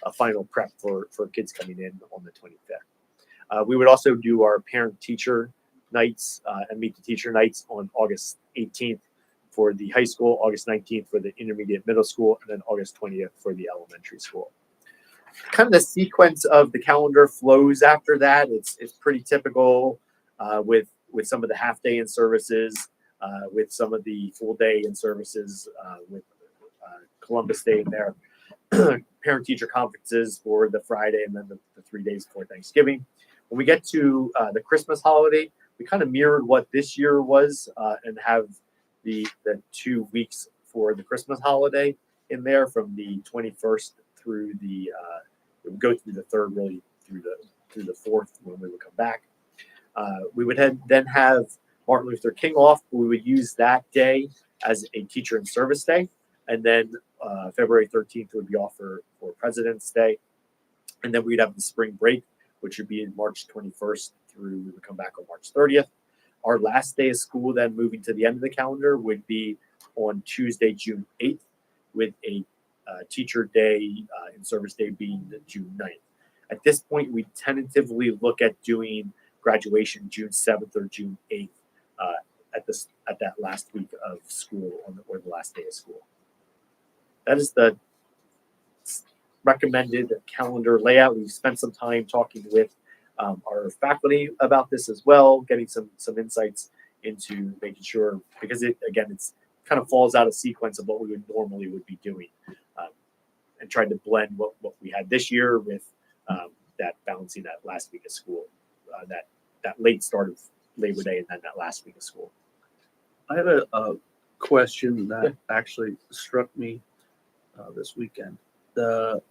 a final prep for kids coming in on the 25th. We would also do our parent-teacher nights and meet the teacher nights on August 18th for the high school, August 19th for the intermediate middle school, and then August 20th for the elementary school. kind of the sequence of the calendar flows after that. It's pretty typical with some of the half day in services, with some of the full day in services, with Columbus Day in there, parent teacher conferences for the Friday, and then the 3 days before Thanksgiving. When we get to the Christmas holiday, we kind of mirrored what this year was and have the 2 weeks for the Christmas holiday in there from the 21st through the it would go through the 3rd, really through the 4th when we would come back. We would then have Martin Luther King off. We would use that day as a teacher in service day, and then February 13th would be off for President's Day, and then we'd have the spring break, which would be in March 21st through we would come back on March 30th. Our last day of school, then moving to the end of the calendar, would be on Tuesday, June 8th, with a teacher day in service day being June 9th. At this point, we tentatively look at doing graduation June 7th or June 8th at that last week of school or the last day of school. That is the recommended calendar layout. We've spent some time talking with our faculty about this as well, getting some insights into making sure, because it's kind of falls out of sequence of what we would normally be doing, and trying to blend what we had this year with that balancing that last week of school, that late start of Labor Day, and then that last week of school. I had a question that actually struck me this weekend. The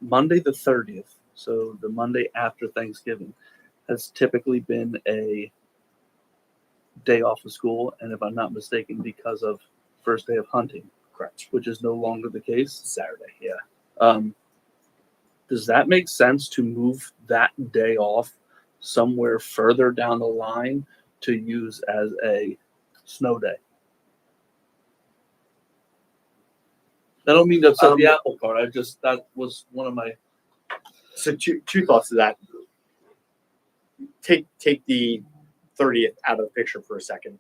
Monday the 30th, so the Monday after Thanksgiving, has typically been a day off of school, and if I'm not mistaken, because of first day of hunting. Correct. Which is no longer the case. Saturday, yeah. Does that make sense to move that day off somewhere further down the line to use as a snow day? I don't mean to upset the apple cart. That was one of my. So two thoughts to that. Take the 30th out of the picture for a second.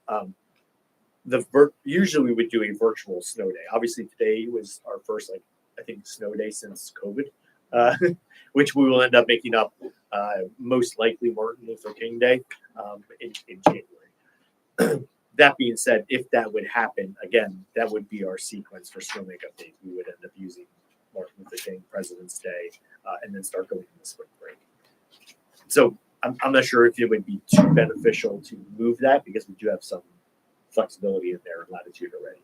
Usually we would do a virtual snow day. Obviously today was our first I think snow day since COVID, which we will end up making up most likely Martin Luther King Day in January. That being said, if that would happen again, that would be our sequence for snow makeup days. We would end up using Martin Luther King, President's Day, and then start going into spring break. So I'm not sure if it would be too beneficial to move that, because we do have some flexibility in there and latitude already.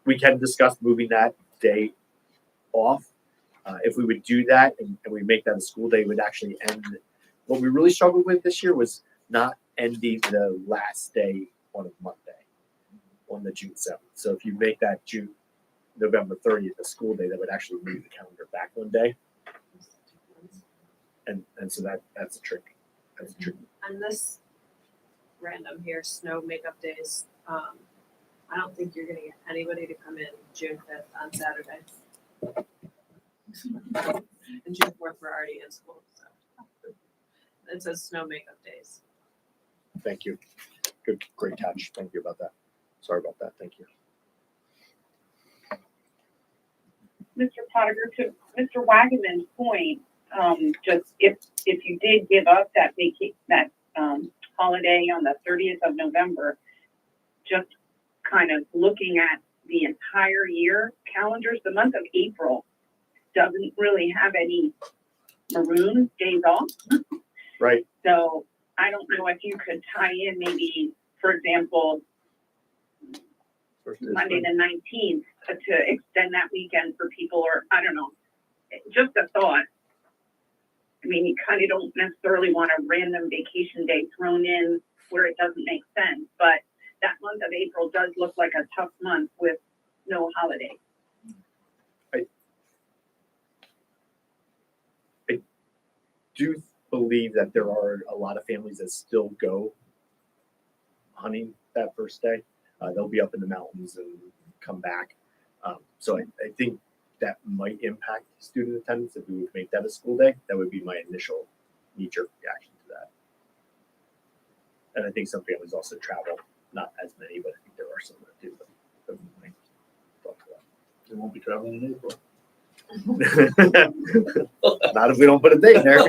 We can discuss moving that day off. If we would do that and we make that a school day, it would actually end. What we really struggled with this year was not ending the last day on a Monday, on the June 7th. So if you make that November 30th a school day, that would actually move the calendar back one day. And so that's a trick. That's a trick. And this random here, snow makeup days, I don't think you're gonna get anybody to come in June 5th on Saturday. And June 4th, we're already in school, so. It says snow makeup days. Thank you. Great catch. Thank you about that. Sorry about that. Thank you. Mr. Pottinger, to Mr. Wagaman's point, just if you did give up that holiday on the 30th of November, just kind of looking at the entire year calendars, the month of April doesn't really have any maroon days off. Right. So I don't know if you could tie in maybe, for example, Monday the 19th to extend that weekend for people, or I don't know, just a thought. I mean, you kind of don't necessarily want a random vacation day thrown in where it doesn't make sense, but that month of April does look like a tough month with no holiday. I do believe that there are a lot of families that still go hunting that first day. They'll be up in the mountains and come back. So I think that might impact student attendance if we would make that a school day. That would be my initial knee-jerk reaction to that. And I think some families also travel, not as many, but I think there are some that do. But we might talk to that. They won't be traveling in April. Not if we don't put a date there.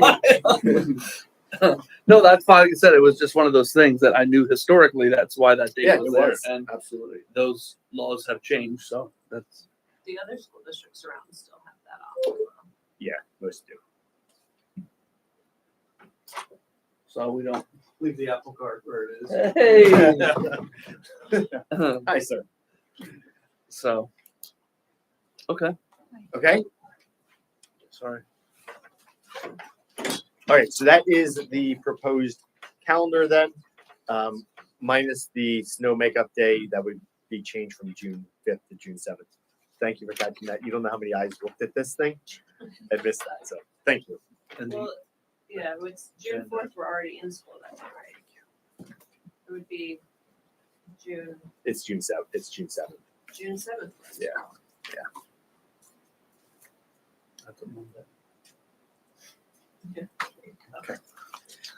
No, that's fine. Like I said, it was just one of those things that I knew historically. That's why that date Yeah, was it there, was. and Absolutely. those laws have changed. So that's The other school districts around still have that off. Yeah, most do. so we don't. Leave the apple cart where it is. Hey. Hi, sir. So. Okay. Okay. Sorry. All right. So that is the proposed calendar then, minus the snow makeup day that would be changed from June 5th to June 7th. Thank you for catching that. You don't know how many eyes looked at this thing. I missed that. So thank you. And Well, yeah, it's June 4th, we're already in school that day, right? It would be June, It's June 7th. It's June 7th. June 7th. Yeah. that's a Monday.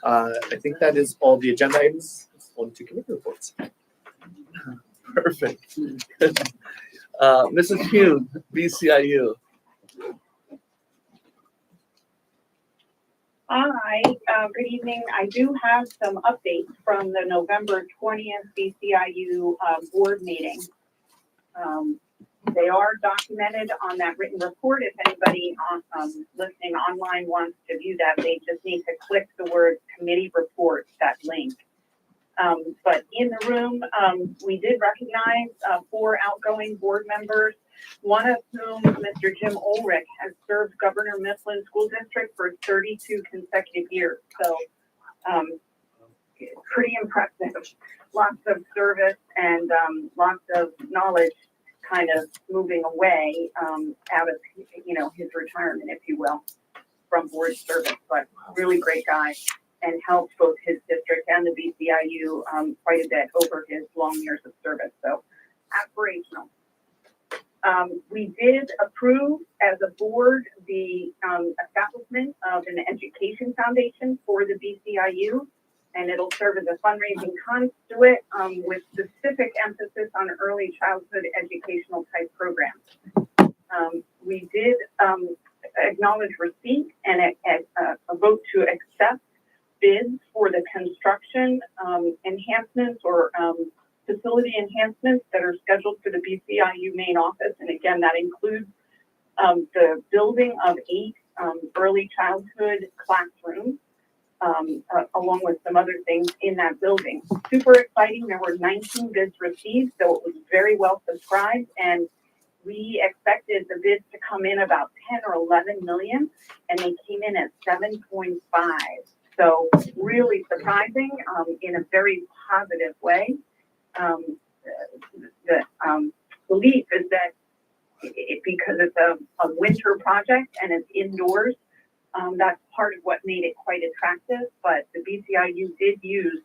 I think that is all the agenda items. On to committee reports. Perfect. Mrs. Hume, BCIU. Hi, good evening. I do have some updates from the November 20th BCIU board meeting. They are documented on that written report. If anybody listening online wants to view that, they just need to click the word committee report, that link. But in the room, we did recognize 4 outgoing board members, one of whom, Mr. Jim Ulrich, has served Governor Mifflin School District for 32 consecutive years. So pretty impressive. Lots of service and lots of knowledge kind of moving away out of, his retirement, if you will, from board service. But really great guy, and helped both his district and the BCIU quite a bit over his long years of service. So aspirational. We did approve as a board the establishment of an education foundation for the BCIU, and it'll serve as a fundraising conduit with specific emphasis on early childhood educational type programs. We did acknowledge receipt and a vote to accept bids for the construction enhancements or facility enhancements that are scheduled for the BCIU main office. And again, that includes the building of 8 early childhood classrooms, along with some other things in that building. Super exciting. There were 19 bids received, so it was very well subscribed. And we expected the bids to come in about 10 or 11 million, and they came in at 7.5. So really surprising in a very positive way. The belief is that because it's a winter project and it's indoors, that's part of what made it quite attractive. But the BCIU did use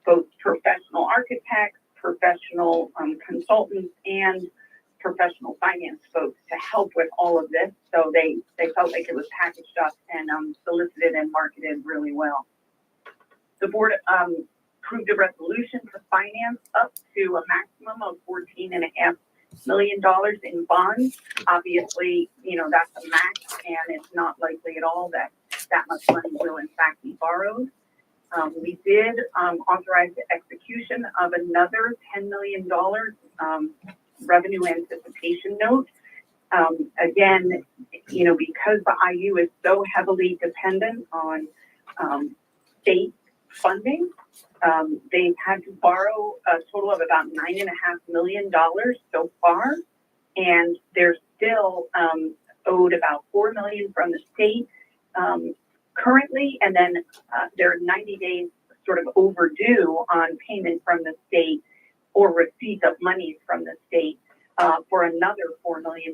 both professional architects, professional consultants, and professional finance folks to help with all of this. So they felt like it was packaged up and solicited and marketed really well. The board approved a resolution to finance up to a maximum of $14.5 million in bonds. Obviously, that's a max, and it's not likely at all that that much money will in fact be borrowed. We did authorize the execution of another $10 million revenue anticipation note. Again, because the IU is so heavily dependent on state funding, they've had to borrow a total of about $9.5 million so far, and they're still owed about $4 million from the state currently, and then they're 90 days sort of overdue on payment from the state or receipt of monies from the state for another $4 million.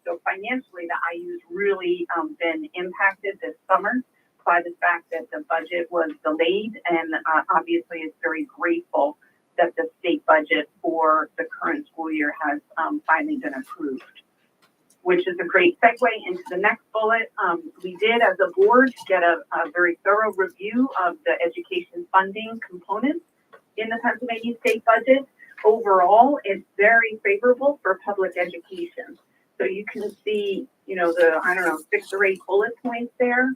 So financially, the IU's really been impacted this summer by the fact that the budget was delayed, and obviously it's very grateful that the state budget for the current school year has finally been approved, which is a great segue into the next bullet. We did, as a board, get a very thorough review of the education funding components in the Pennsylvania state budget. Overall, it's very favorable for public education. So you can see, I don't know, 6 or 8 bullet points there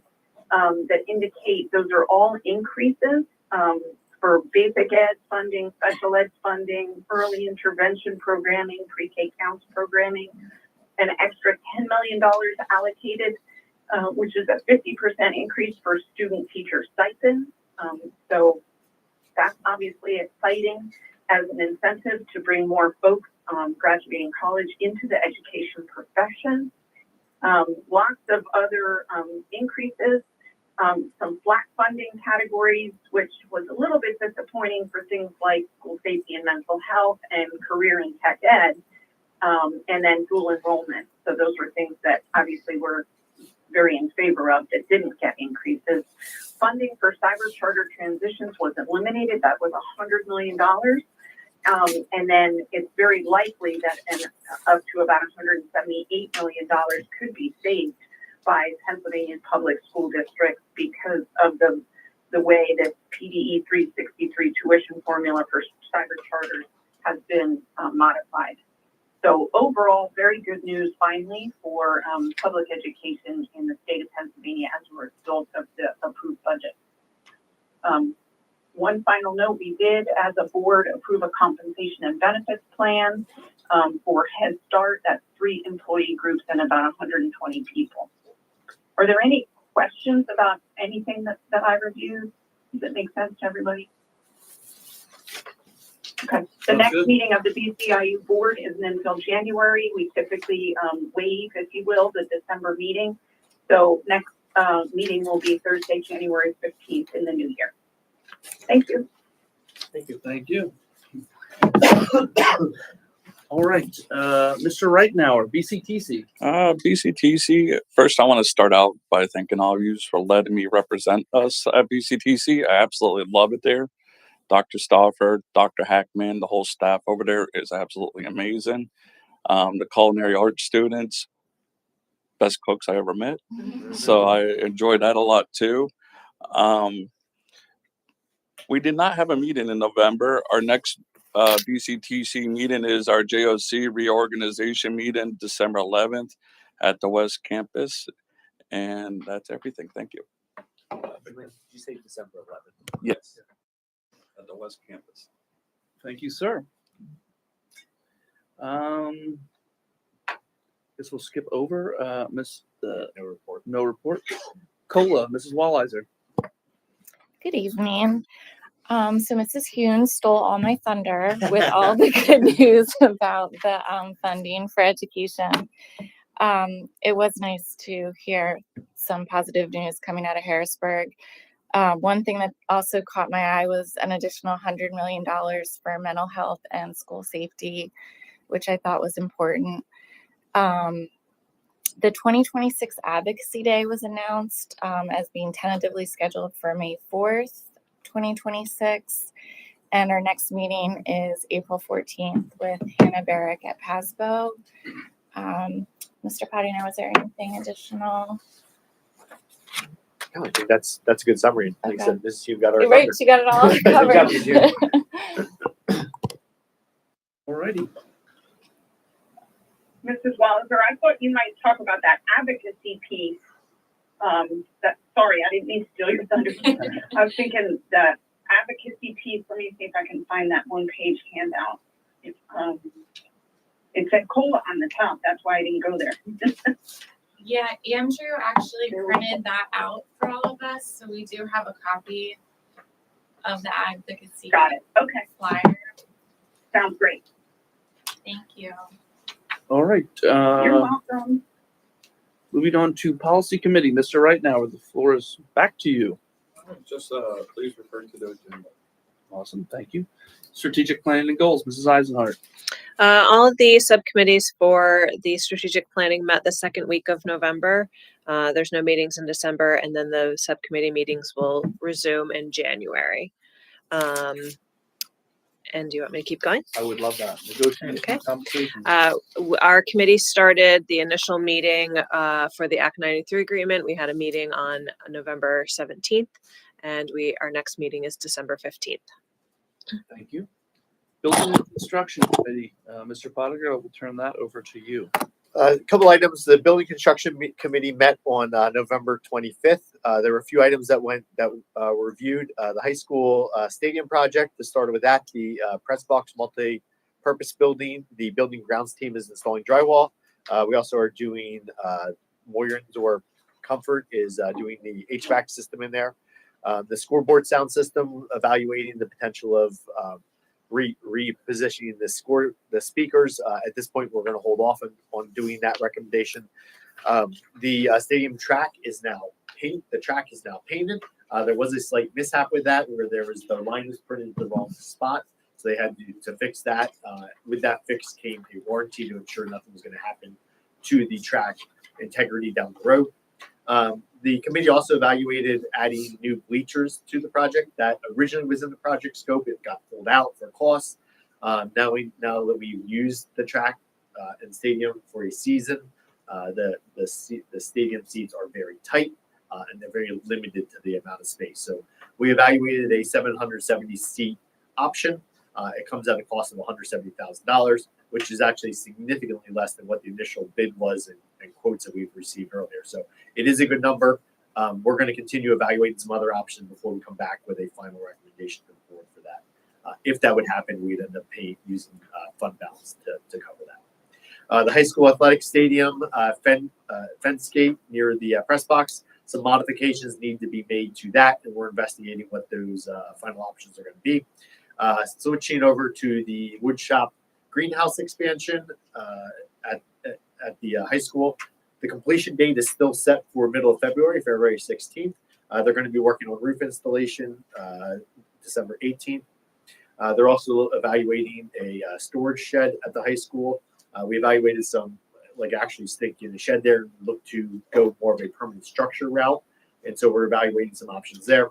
that indicate those are all increases for basic ed funding, special ed funding, early intervention programming, pre-K counts programming, an extra $10 million allocated, which is a 50% increase for student teacher stipends. So that's obviously exciting as an incentive to bring more folks graduating college into the education profession. Lots of other increases, some flat funding categories, which was a little bit disappointing for things like school safety and mental health and career and tech ed, and then dual enrollment. So those were things that obviously we're very in favor of that didn't get increases. Funding for cyber charter transitions was eliminated. That was $100 million. And then it's very likely that up to about $178 million could be saved by Pennsylvania's public school districts because of the way that PDE 363 tuition formula for cyber charters has been modified. So overall, very good news finally for public education in the state of Pennsylvania as a result of the approved budget. One final note, we did as a board approve a compensation and benefits plan for Head Start. That's 3 employee groups and about 120 people. Are there any questions about anything that I reviewed? Does it make sense to everybody? Okay. The Sounds next good. meeting of the BCIU board isn't until January. We typically waive, if you will, the December meeting. So next meeting will be Thursday, January 15th in the new year. Thank you. Thank you. Thank you. All right, Mr. Reitnauer, BCTC. BCTC, first I want to start out by thanking all of you for letting me represent us at BCTC. I absolutely love it there. Dr. Stauffer, Dr. Hackman, the whole staff over there is absolutely amazing. The culinary arts students, best cooks I ever met. So I enjoyed that a lot too. We did not have a meeting in November. Our next BCTC meeting is our JOC reorganization meeting, December 11th at the West Campus. And that's everything. Thank you. Did you say December 11th? Yes. At the West Campus. Thank you, sir. Guess we'll skip over Miss. No report. No report. Cola, Mrs. Walliser. Good evening. So Mrs. Hune stole all my thunder with all the good news about the funding for education. It was nice to hear some positive news coming out of Harrisburg. One thing that also caught my eye was an additional $100 million for mental health and school safety, which I thought was important. The 2026 Advocacy Day was announced as being tentatively scheduled for May 4th, 2026. And our next meeting is April 14th with Hannah Barrick at PASBO. Mr. Patino, was there anything additional? No, I think that's a good summary. Like I said, you've got our You're right, thunder. she got it all Good job, covered. you two. Alrighty. Mrs. Walliser, I thought you might talk about that advocacy piece. Sorry, I didn't mean to steal your thunder. I was thinking the advocacy piece. Let me see if I can find that one-page handout. It said COLA on the top. That's why I didn't go there. Yeah, Andrew actually printed that out for all of us, so we do have a copy of the advocacy Got it. Okay, flyer. sounds great. Thank you. All right. You're welcome. Moving on to Policy Committee, Mr. Reitnauer, the floor is back to you. Just please refer to the agenda. Awesome, thank you. Strategic Planning and Goals, Mrs. Eisenhart. All of the subcommittees for the strategic planning met the second week of November. There's no meetings in December, and then the subcommittee meetings will resume in January. And do you want me to keep going? I would love that. Negotiation, Okay. conversation. Our committee started the initial meeting for the Act 93 agreement. We had a meeting on November 17th, and our next meeting is December 15th. Thank you. Building and Construction Committee, Mr. Potiger, I will turn that over to you. A couple items. The building construction committee met on November 25th. There were a few items that were reviewed. The high school stadium project. To start with that, the press box multi-purpose building. The building grounds team is installing drywall. We also are doing Moyerns or Comfort is doing the HVAC system in there. The scoreboard sound system, evaluating the potential of repositioning the speakers. At this point, we're going to hold off on doing that recommendation. The stadium track is now painted. The track is now painted. There was a slight mishap with that, where the line was printed in the wrong spot, so they had to fix that. With that fix came a warranty to ensure nothing was going to happen to the track integrity down the road. The committee also evaluated adding new bleachers to the project. That originally was in the project scope. It got pulled out for cost. Now that we've used the track and stadium for a season, the stadium seats are very tight and they're very limited to the amount of space. So we evaluated a 770 seat option. It comes at a cost of $170,000, which is actually significantly less than what the initial bid was and quotes that we've received earlier. So it is a good number. We're going to continue evaluating some other options before we come back with a final recommendation to the board for that. If that would happen, we'd end up using fund balance to cover that. The high school athletic stadium fence gate near the press box. Some modifications need to be made to that, and we're investigating what those final options are going to be. Switching over to the woodshop greenhouse expansion at the high school. The completion date is still set for middle of February 16th. They're going to be working on roof installation December 18th. They're also evaluating a storage shed at the high school. We evaluated some, actually sticking the shed there, and look to go more of a permanent structure route. And so we're evaluating some options there.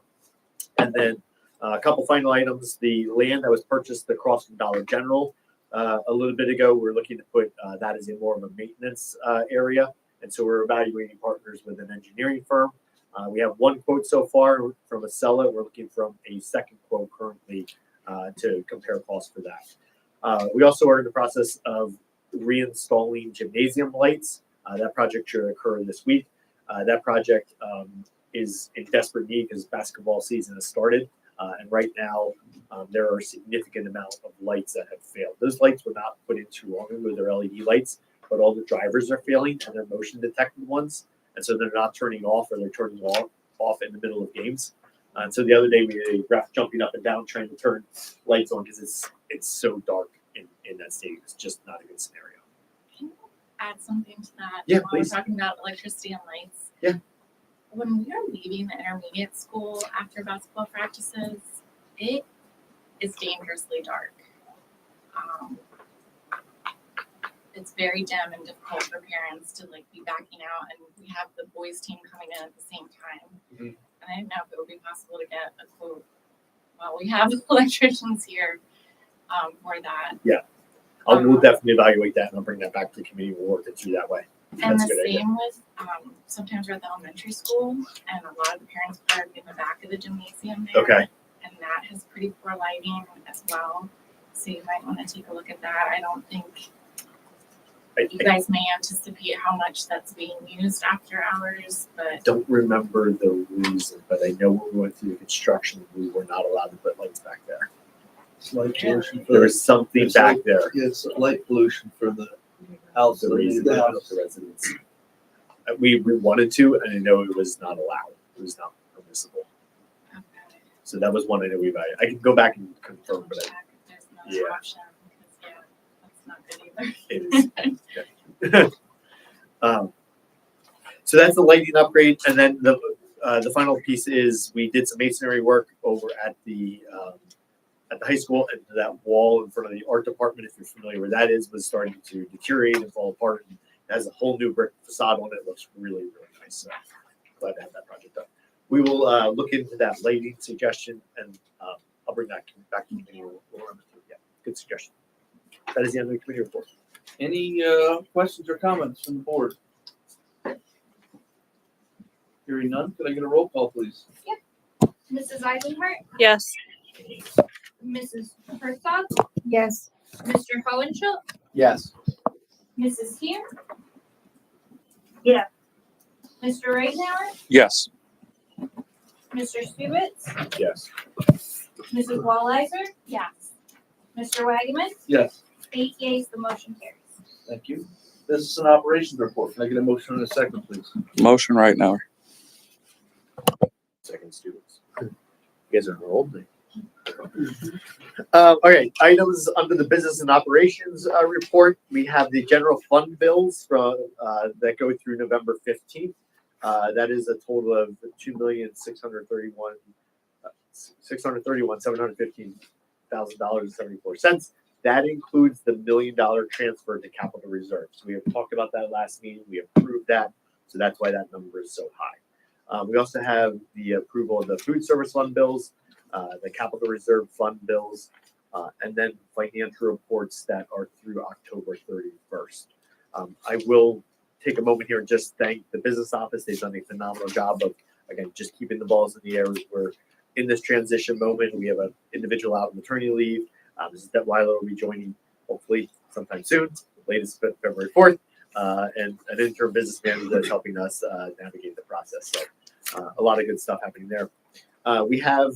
And then a couple final items. The land that was purchased across from Dollar General a little bit ago, we're looking to put that as a more of a maintenance area. And so we're evaluating partners with an engineering firm. We have one quote so far from a seller. We're looking for a second quote currently to compare costs for that. We also are in the process of reinstalling gymnasium lights. That project should occur this week. That project is in desperate need because basketball season has started. And right now, there are a significant amount of lights that have failed. Those lights were not put in too long ago. They're LED lights, but all the drivers are failing, and they're motion detected ones. And so they're not turning off, or they're turning off in the middle of games. And so the other day, we had a ref jumping up and down trying to turn lights on because it's so dark in that stadium. It's just not a good scenario. Can you add something to that? Yeah, While please. we're talking about electricity and lights. Yeah. When we are leaving the intermediate school after basketball practices, it is dangerously dark. It's very dim and difficult for parents to be backing out, and we have the boys team coming in at the same time. Mhm. And I didn't know if it would be possible to get a quote while we have electricians here for that. We'll definitely evaluate that, and I'll bring that back to the committee. We'll work it through that way. And That's a the good idea. same with sometimes we're at the elementary school, and a lot of the parents park in the back of the gymnasium there. Okay. And that has pretty poor lighting as well. So you might want to take a look at that. I don't think you guys may anticipate how much that's being used after hours, but Don't remember the reason, but I know when we went through the construction, we were not allowed to put lights back there. It's light pollution There for, was something It's back like- there. it's light pollution for the house, The reason the that house. the residents. We wanted to, and I know it was not allowed. It was not permissible. okay. So that was one I know we evaluated. I can go back and confirm, Double but check if there's another yeah. option, because that's not good either. it is. So that's the lighting upgrade, and then the final piece is we did some masonry work over at the high school, and that wall in front of the art department, if you're familiar where that is, was starting to deteriorate and fall apart. And it has a whole new brick facade on it. It looks really, really nice. So glad to have that project done. We will look into that lighting suggestion, and I'll bring that back to the committee. Yeah, good suggestion. That is the end of the committee report. Any questions or comments from the board? Hearing none, could I get a roll call, please? Mrs. Eisenhart, Yes. Mrs. Herzog, Yes. Mr. Hohenschuld, Yes. Mrs. Hume, Yes. Mr. Reitner, Yes. Mr. Stubitz, Yes. Mrs. Wallheiser, Yes. Mr. Wagman, Yes. 8 yeas, the motion carries. Thank you. Business and operations report. Can I get a motion in a second, please? Motion right now. Second students. You guys are old. Okay, items under the business and operations report. We have the general fund bills from that go through November 15th. That is a total of $2,631,715,074. That includes the $1 million transfer to capital reserve. So we have talked about that last meeting. We approved that, so that's why that number is so high. We also have the approval of the food service fund bills, the capital reserve fund bills, and then financial reports that are through October 31st. I will take a moment here and just thank the business office. They've done a phenomenal job of, again, just keeping the balls in the air. We're in this transition moment. We have an individual out on maternity leave. Mrs. Detweiler will be joining hopefully sometime soon, latest February 4th, and an interim business manager that's helping us navigate the process. So a lot of good stuff happening there. We have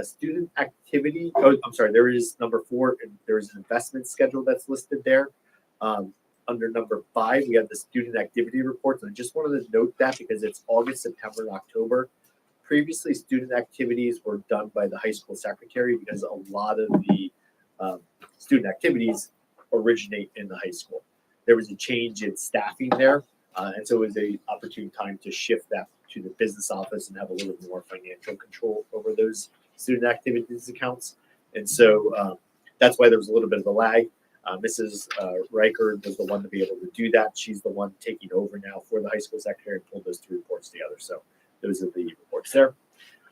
student activity. Oh, I'm sorry. There is number 4, and there is an investment schedule that's listed there. Under number 5, we have the student activity reports. And I just wanted to note that because it's August, September, and October. Previously, student activities were done by the high school secretary because a lot of the student activities originate in the high school. There was a change in staffing there, and so it was an opportune time to shift that to the business office and have a little more financial control over those student activities accounts. And so that's why there was a little bit of a lag. Mrs. Riker was the one to be able to do that. She's the one taking over now for the high school secretary and pulled those 2 reports together. So those are the reports there.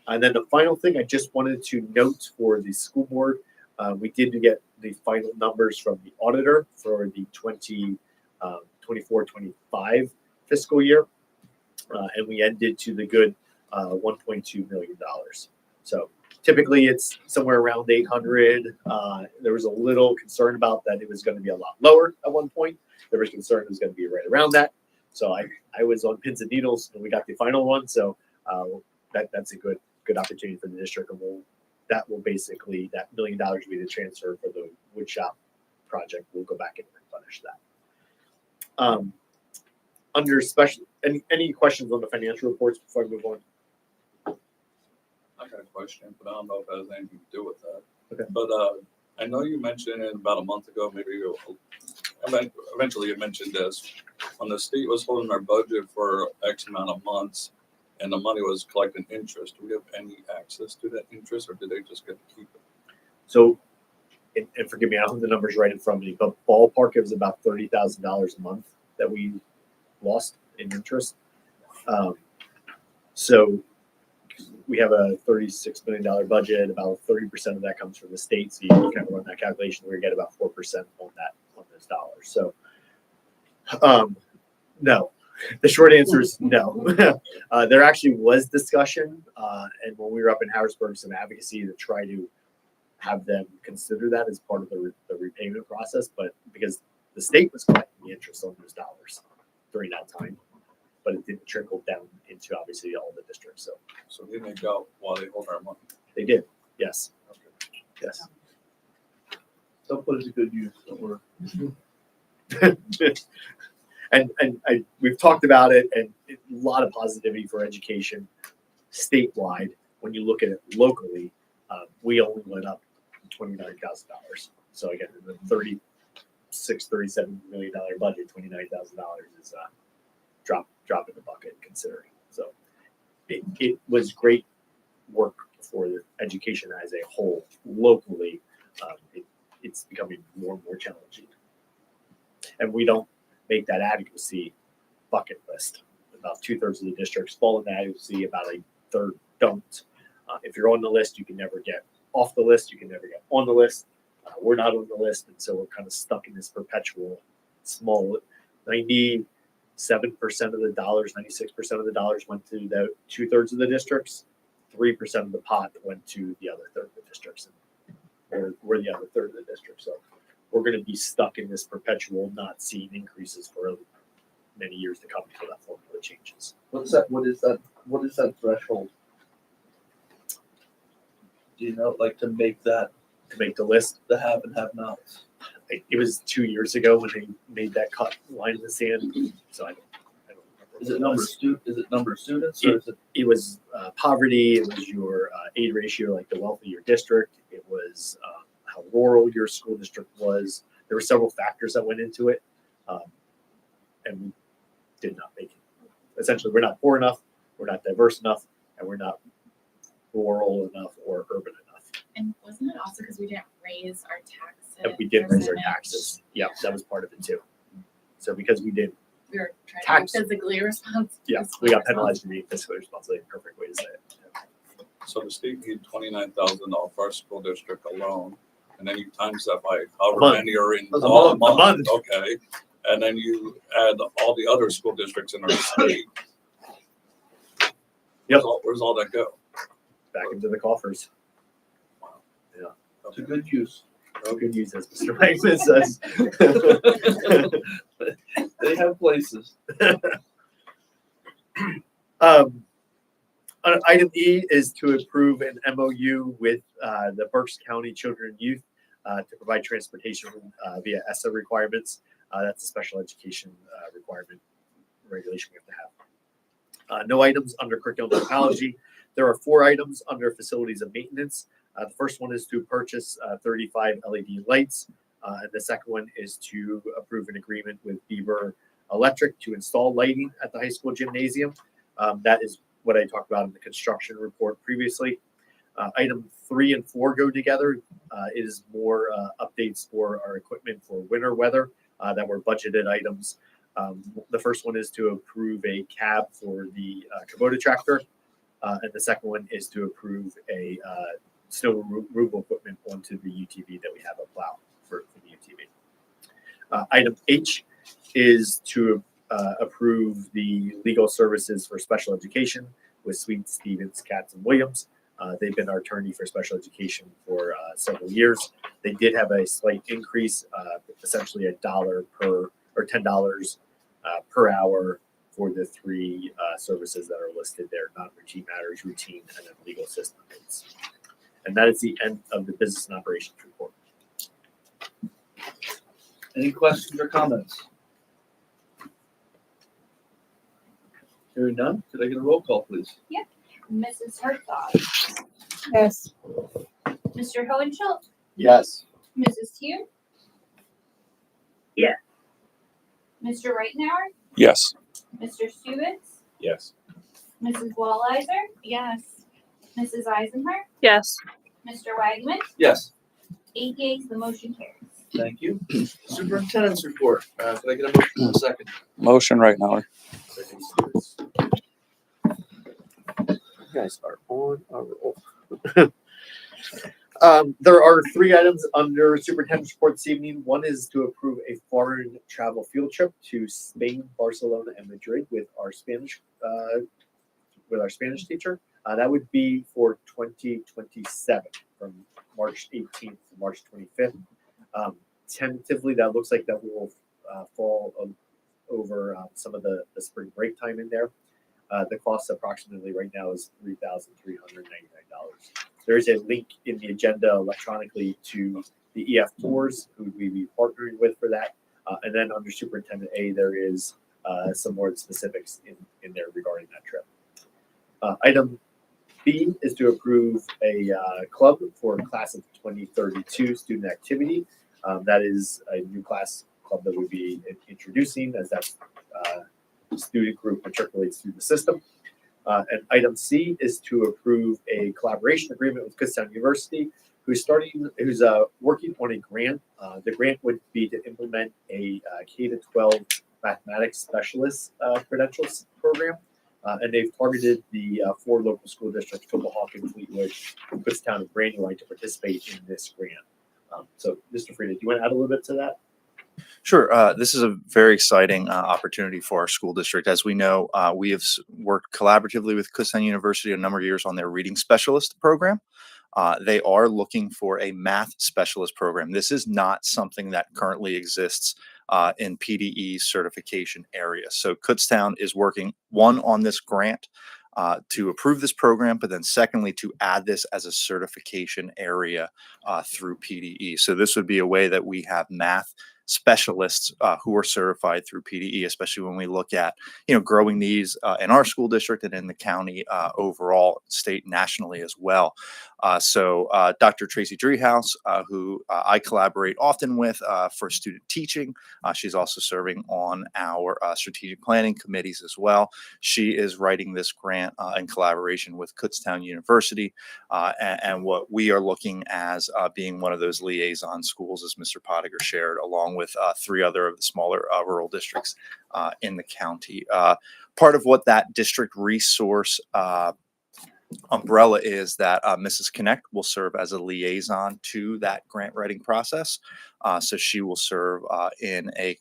And then the final thing I just wanted to note for the school board, we did get the final numbers from the auditor for the 24-25 fiscal year. And we ended to the good $1.2 million. So typically it's somewhere around 800. There was a little concern about that it was going to be a lot lower at one point. There was concern it was going to be right around that. So I was on pins and needles when we got the final one. So that's a good opportunity for the district, and that will basically, that $1 million will be the transfer for the wood shop project. We'll go back and replenish that. Under special, any questions on the financial reports before I move on? I got a question, but I don't know if it has anything to do with that. Okay. But I know you mentioned it about a month ago, maybe eventually you mentioned this. When the state was holding our budget for X amount of months and the money was collecting interest, do we have any access to that interest, or did they just get to keep it? So, and forgive me, I don't have the numbers right in front of me, but ballpark, it was about $30,000 a month that we lost in interest. So we have a $36 million budget. About 30% of that comes from the state. So you kind of run that calculation where you get about 4% on those dollars. So no, the short answer is no. There actually was discussion, and when we were up in Harrisburg, some advocacy to try to have them consider that as part of the repayment process, but because the state was collecting the interest on those dollars during that time, but it didn't trickle down into obviously all the districts. So they make out while they hold our money. They did, yes, yes. Don't put it to good use. Don't worry. and we've talked about it, and a lot of positivity for education statewide. When you look at it locally, we only went up $29,000. So again, in the $37 million budget, $29,000 is a drop in the bucket considering. So it was great work for the education as a whole locally. It's becoming more and more challenging, and we don't make that adequacy bucket list. About 2/3 of the districts fall in the adequacy, about a third don't. If you're on the list, you can never get off the list. You can never get on the list. We're not on the list, and so we're kind of stuck in this perpetual small. 97% of the dollars, 96% of the dollars went to the 2/3 of the districts. 3% of the pot went to the other third of the districts, and we're the other third of the district. So we're going to be stuck in this perpetual not seeing increases for many years to come until that formula changes. What is that? What is that? What is that threshold? Do you know, like to make that, To make the list, the have and have nots? it was 2 years ago when they made that cut line in the sand. So I don't remember. Is what it number was. of Is it number of students or is it? It was poverty. It was your aid ratio, like the wealth of your district. It was how rural your school district was. There were several factors that went into it, and we did not make it. Essentially, we're not poor enough, we're not diverse enough, and we're not rural enough or urban enough. And wasn't it also because we didn't raise our taxes? And we did raise our percentage? taxes. Yeah, that was part of it too. So because we did, We were trying Tax- to be physically responsible. yeah, we got penalized for being fiscally responsible. Perfect way to say it. So the state need 29,000 off our school district alone, and then you times that by however month. many are in A a month. Okay, and then you add all the other school districts in our state. Yep. Where's all that go? Back into the coffers. To good use. No good use, as Mr. Wagman says. They have places. Item E is to approve an MOU with the Berks County Children and Youth to provide transportation via ESSA requirements. That's a special education requirement regulation we have to have. No items under curriculum technology. There are 4 items under facilities and maintenance. The first one is to purchase 35 LED lights. And the second one is to approve an agreement with Bieber Electric to install lighting at the high school gymnasium. That is what I talked about in the construction report previously. Item 3 and 4 go together. It is more updates for our equipment for winter weather that were budgeted items. The first one is to approve a cab for the Kubota tractor. And the second one is to approve a snow removal equipment onto the UTV that we have, a plow for the UTV. Item H is to approve the legal services for special education with Sweet, Stevens, Katz, and Williams. They've been our attorney for special education for several years. They did have a slight increase, essentially $1 per or $10 per hour for the 3 services that are listed there: non-routine matters, routine, and then legal system aids. And that is the end of the business and operations report. Any questions or comments? Hearing none, could I get a roll call, please? Mrs. Herzog, Yes. Mr. Hohenschuld, Yes. Mrs. Hume. Yes. Mr. Reitenauer, Yes. Mr. Stevens, Yes. Mrs. Wallizer, Yes. Mrs. Eisenhart, Yes. Mr. Wagman, Yes. 8 yeas, the motion carries. Thank you. Superintendent's report. Could I get a motion in a second? Motion right now. You guys are on a roll. There are 3 items under superintendent's report this evening. One is to approve a foreign travel field trip to Spain, Barcelona, and Madrid with our Spanish teacher. That would be for 2027 from March 18th to March 25th. Tentatively, that looks like that will fall over some of the spring break time in there. The cost approximately right now is $3,399. There is a link in the agenda electronically to the EF Tours, who we be partnering with for that. And then under Superintendent A, there is some more specifics in there regarding that trip. Item B is to approve a club for class of 2032 student activity. That is a new class club that we'll be introducing as that student group matriculates through the system. And item C is to approve a collaboration agreement with Kutztown University, who's working on a grant. The grant would be to implement a K-12 mathematics specialist credentials program. And they've targeted the 4 local school districts, Toblahawken, Fleetwood, Kutztown, and Brandywine, to participate in this grant. So, Mr. Frieda, do you want to add a little bit to that? Sure. This is a very exciting opportunity for our school district. As we know, we have worked collaboratively with Kutztown University a number of years on their reading specialist program. They are looking for a math specialist program. This is not something that currently exists in PDE certification areas. So Kutztown is working, one, on this grant to approve this program, but then secondly, to add this as a certification area through PDE. So this would be a way that we have math specialists who are certified through PDE, especially when we look at, growing needs in our school district and in the county overall, state, nationally as well. So Dr. Tracy Driehaus, who I collaborate often with for student teaching, she's also serving on our strategic planning committees as well. She is writing this grant in collaboration with Kutztown University, and what we are looking as being one of those liaison schools, as Mr. Pottinger shared, along with 3 other of the smaller rural districts in the county. Part of what that district resource umbrella is that Mrs. Connect will serve as a liaison to that grant writing process. So she will serve in a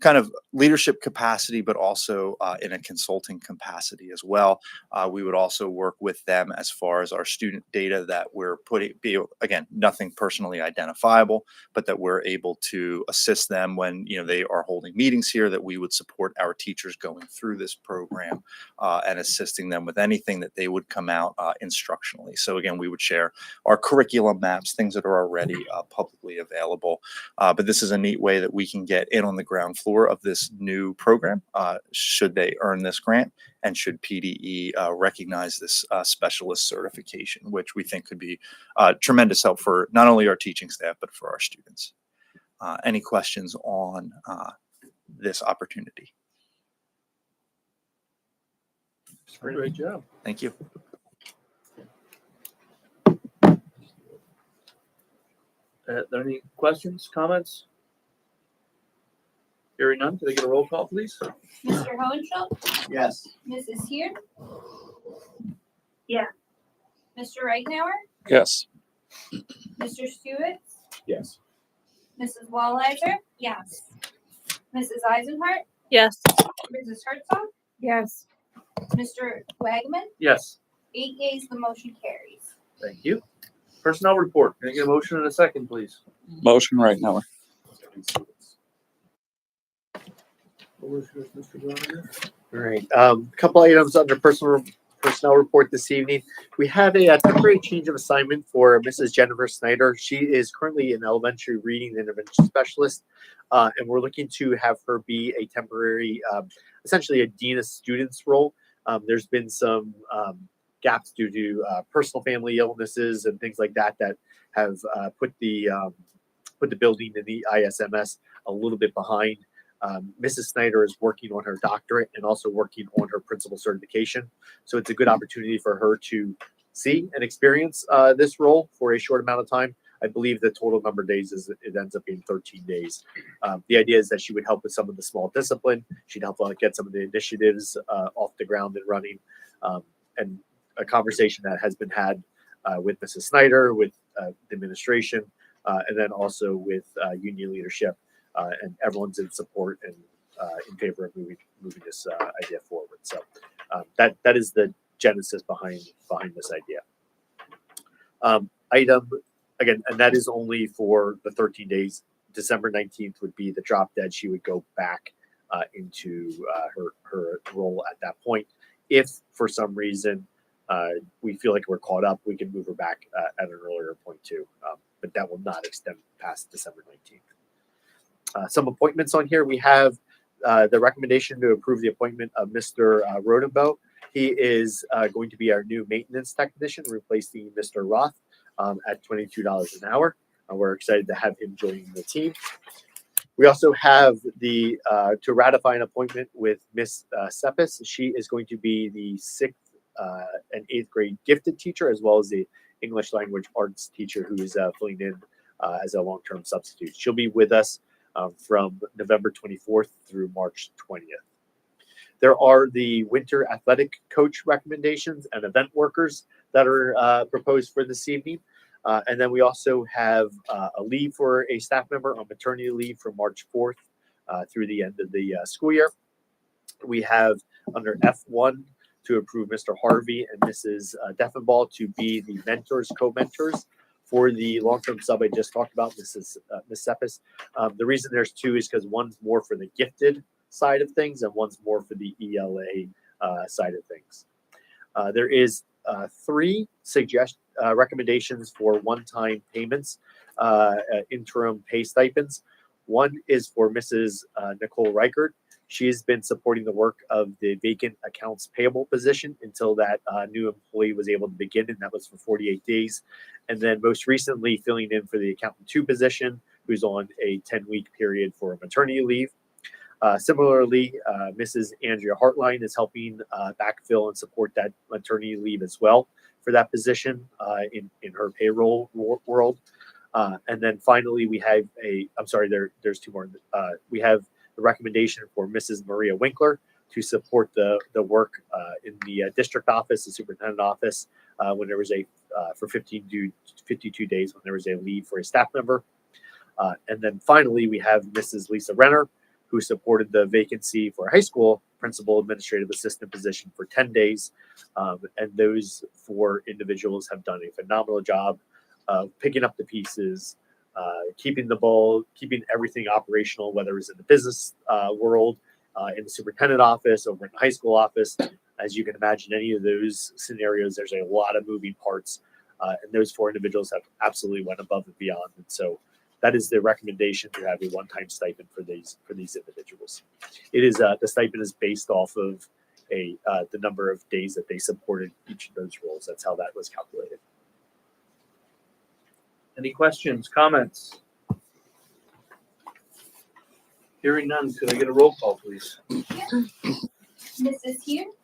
kind of leadership capacity, but also in a consulting capacity as well. We would also work with them as far as our student data that we're putting, again, nothing personally identifiable, but that we're able to assist them when, they are holding meetings here, that we would support our teachers going through this program and assisting them with anything that they would come out instructionally. So again, we would share our curriculum maps, things that are already publicly available. But this is a neat way that we can get in on the ground floor of this new program, should they earn this grant, and should PDE recognize this specialist certification, which we think could be tremendous help for not only our teaching staff, but for our students. Any questions on this opportunity? Great job. Thank you. Are there any questions, comments? Hearing none, can I get a roll call, please? Mr. Hohenschuld, Yes. Mrs. Heerd, Yeah. Mr. Reichenauer, Yes. Mr. Stewart, Yes. Mrs. Wallizer. Yes. Mrs. Eisenhart, Yes. Mrs. Herzog, Yes. Mr. Wagman, Yes, 8 yeas, the motion carries. thank you. Personnel report. Can I get a motion in a second, please? Motion right now. All right. A couple items under personnel report this evening. We have a temporary change of assignment for Mrs. Jennifer Snyder. She is currently an elementary reading intervention specialist, and we're looking to have her be a temporary, essentially a dean of students role. There's been some gaps due to personal family illnesses and things like that that have put the building in the ISMS a little bit behind. Mrs. Snyder is working on her doctorate and also working on her principal certification. So it's a good opportunity for her to see and experience this role for a short amount of time. I believe the total number of days it ends up being 13 days. The idea is that she would help with some of the small discipline. She'd help get some of the initiatives off the ground and running. And a conversation that has been had with Mrs. Snyder, with the administration, and then also with union leadership. And everyone's in support and in favor of moving this idea forward. So that is the genesis behind this idea. Item again, and that is only for the 13 days. December 19th would be the drop dead. She would go back into her role at that point. If for some reason we feel like we're caught up, we can move her back at an earlier point too. But that will not extend past December 19th. Some appointments on here. We have the recommendation to approve the appointment of Mr. Rodenbow. He is going to be our new maintenance technician, replacing Mr. Roth at $22 an hour. We're excited to have him joining the team. We also have the to ratify an appointment with Miss Seppes. She is going to be the 6th and 8th grade gifted teacher, as well as the English language arts teacher who is filling in as a long-term substitute. She'll be with us from November 24th through March 20th. There are the winter athletic coach recommendations and event workers that are proposed for this evening. And then we also have a leave for a staff member on maternity leave from March 4th through the end of the school year. We have under F1 to approve Mr. Harvey and Mrs. Deffenbaugh to be the mentors, co-mentors For the long-term sub I just talked about, Ms. Cephas, the reason there's two is because one's more for the gifted side of things and one's more for the ELA side of things. There is three recommendations for one-time payments, interim pay stipends. One is for Mrs. Nicole Reichert. She has been supporting the work of the vacant accounts payable position until that new employee was able to begin, and that was for 48 days. And then most recently filling in for the accountant 2 position, who's on a 10-week period for maternity leave. Similarly, Mrs. Andrea Hartline is helping backfill and support that maternity leave as well for that position in her payroll world. And then finally, we have there's two more. We have the recommendation for Mrs. Maria Winkler to support the work in the district office, the superintendent office, when there was for 52 days when there was a leave for a staff member. And then finally, we have Mrs. Lisa Renner, who supported the vacancy for a high school principal administrative assistant position for 10 days. And those 4 individuals have done a phenomenal job of picking up the pieces, keeping the ball, keeping everything operational, whether it's in the business world, in the superintendent office, over in the high school office. As you can imagine, any of those scenarios, there's a lot of moving parts. And those 4 individuals have absolutely went above and beyond. And so that is the recommendation to have a one-time stipend for these individuals. It is the stipend is based off of the number of days that they supported each of those roles. That's how that was calculated. Any questions, comments? Hearing none, could I get a roll call, please? Mrs. Hugh,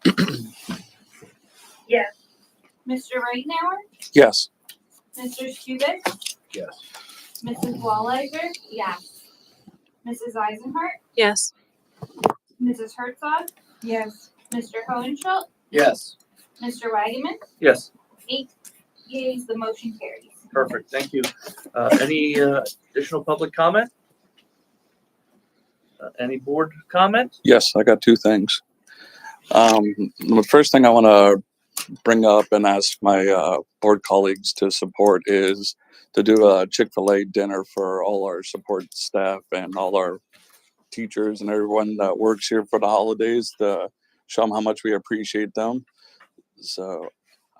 Yes. Mr. Regenauer, Yes. Mr. Stuvis, Yes. Mrs. Walliser, yes. Mrs. Eisenhart, Yes. Mrs. Herzog, Yes. Mr. Hohenschult, Yes. Mr. Wagaman, Yes. 8 yeas, the motion carries. Perfect, thank you. Any additional public comment? Any board comment? Yes, I got 2 things. The first thing I want to bring up and ask my board colleagues to support is to do a Chick-fil-A dinner for all our support staff and all our teachers and everyone that works here for the holidays to show them how much we appreciate them. So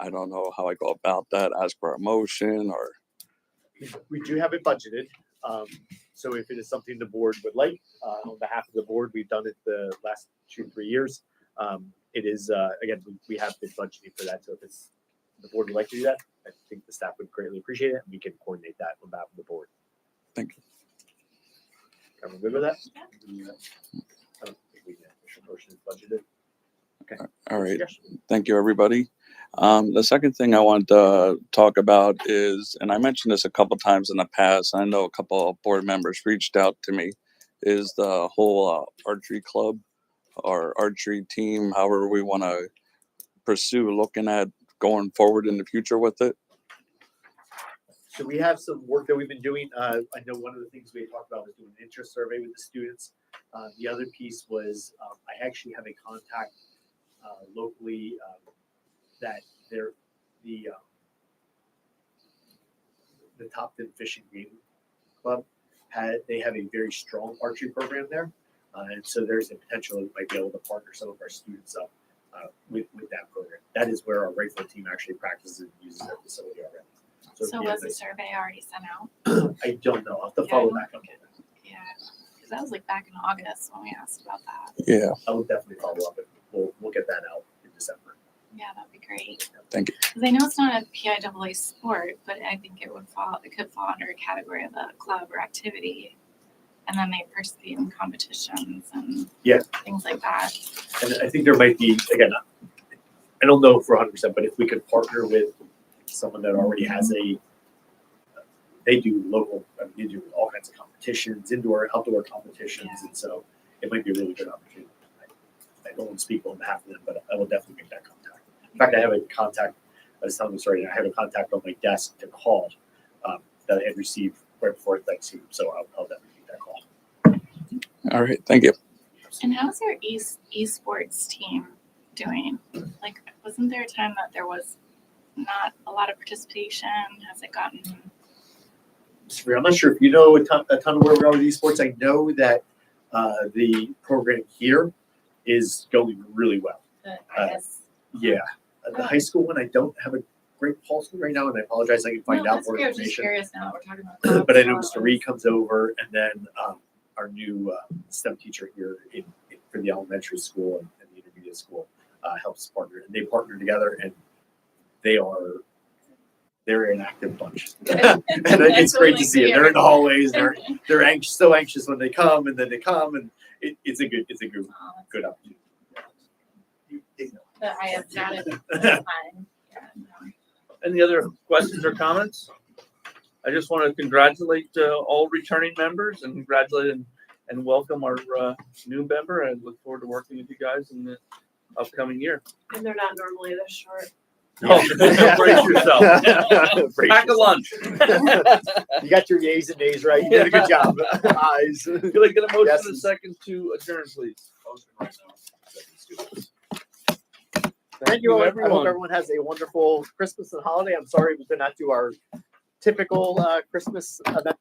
I don't know how I go about that. Ask for a motion or We do have it budgeted. So if it is something the board would like, on behalf of the board, we've done it the last 2-3 years. It is, again, we have been budgeting for that. So if it's the board would like to do that, I think the staff would greatly appreciate it. And we can coordinate that on behalf of the board. Thank you. Everyone good with that? I don't think we can official motion is budgeted. Okay. All right. Suggestion? Thank you, everybody. The second thing I want to talk about is, and I mentioned this a couple times in the past, I know a couple of board members reached out to me, is the whole archery club or archery team, however we want to pursue looking at going forward in the future with it. So we have some work that we've been doing. I know one of the things we talked about was doing an interest survey with the students. The other piece was I actually have a contact locally that they're the Topton Fishing Game Club they have a very strong archery program there, and so there's a potential that we might be able to partner some of our students up with that program. That is where our rifle team actually practices and uses their facility already. So yeah, was the survey already sent out? I don't know. I'll have to follow back up on that. Yeah, because that was like back in August when we asked about that. Yeah. I will definitely follow up and we'll get that out in December. Yeah, that'd be great. Thank you. Because I know it's not a PIAA sport, but I think it could fall under a category of a club or activity. And then they participate in competitions and Yeah. things like that. And I think there might be, again, I don't know for 100%, but if we could partner with someone that already has they do local, they do all kinds of competitions, indoor, outdoor competitions. Yeah. And so it might be a really good opportunity. I don't want to speak on behalf of them, but I will definitely make that contact. In fact, I have a contact, I was telling you, sorry, I have a contact on my desk to call that I had received right before Thanksgiving. So I'll definitely make that call. All right. Thank you. And how's your esports team doing? Like, wasn't there a time that there was not a lot of participation? Has it gotten I'm not sure if you know a ton of where we are with esports. I know that the program here is going really well. I guess. Yeah, the high school one, I don't have a great pulse right now, and I apologize. I can find No, out that's more okay. I was just information. curious now that we're talking about. But I know clubs, Mr. Reed comes over, and then our new STEM teacher here for the elementary school and the intermediate school helps partner, and they partner together, and they're an active bunch, and it's great to see it. They're in the hallways, they're anxious, so anxious when they come, and then they come, and it's a good opportunity. But I have got it. That's fine. Yeah, no. Any other questions or comments? I just want to congratulate all returning members and congratulate and welcome our new member. I look forward to working with you guys in the upcoming year. And they're not normally this short. Oh, brace yourself. Brace Pack a lunch. You got your yays and nays right. You did a good job. Eyes. Could I get a motion Yes. in a second to adjourn, please? Thank you, everyone. I hope everyone. everyone has a wonderful Christmas and holiday. I'm sorry we could not do our typical Christmas event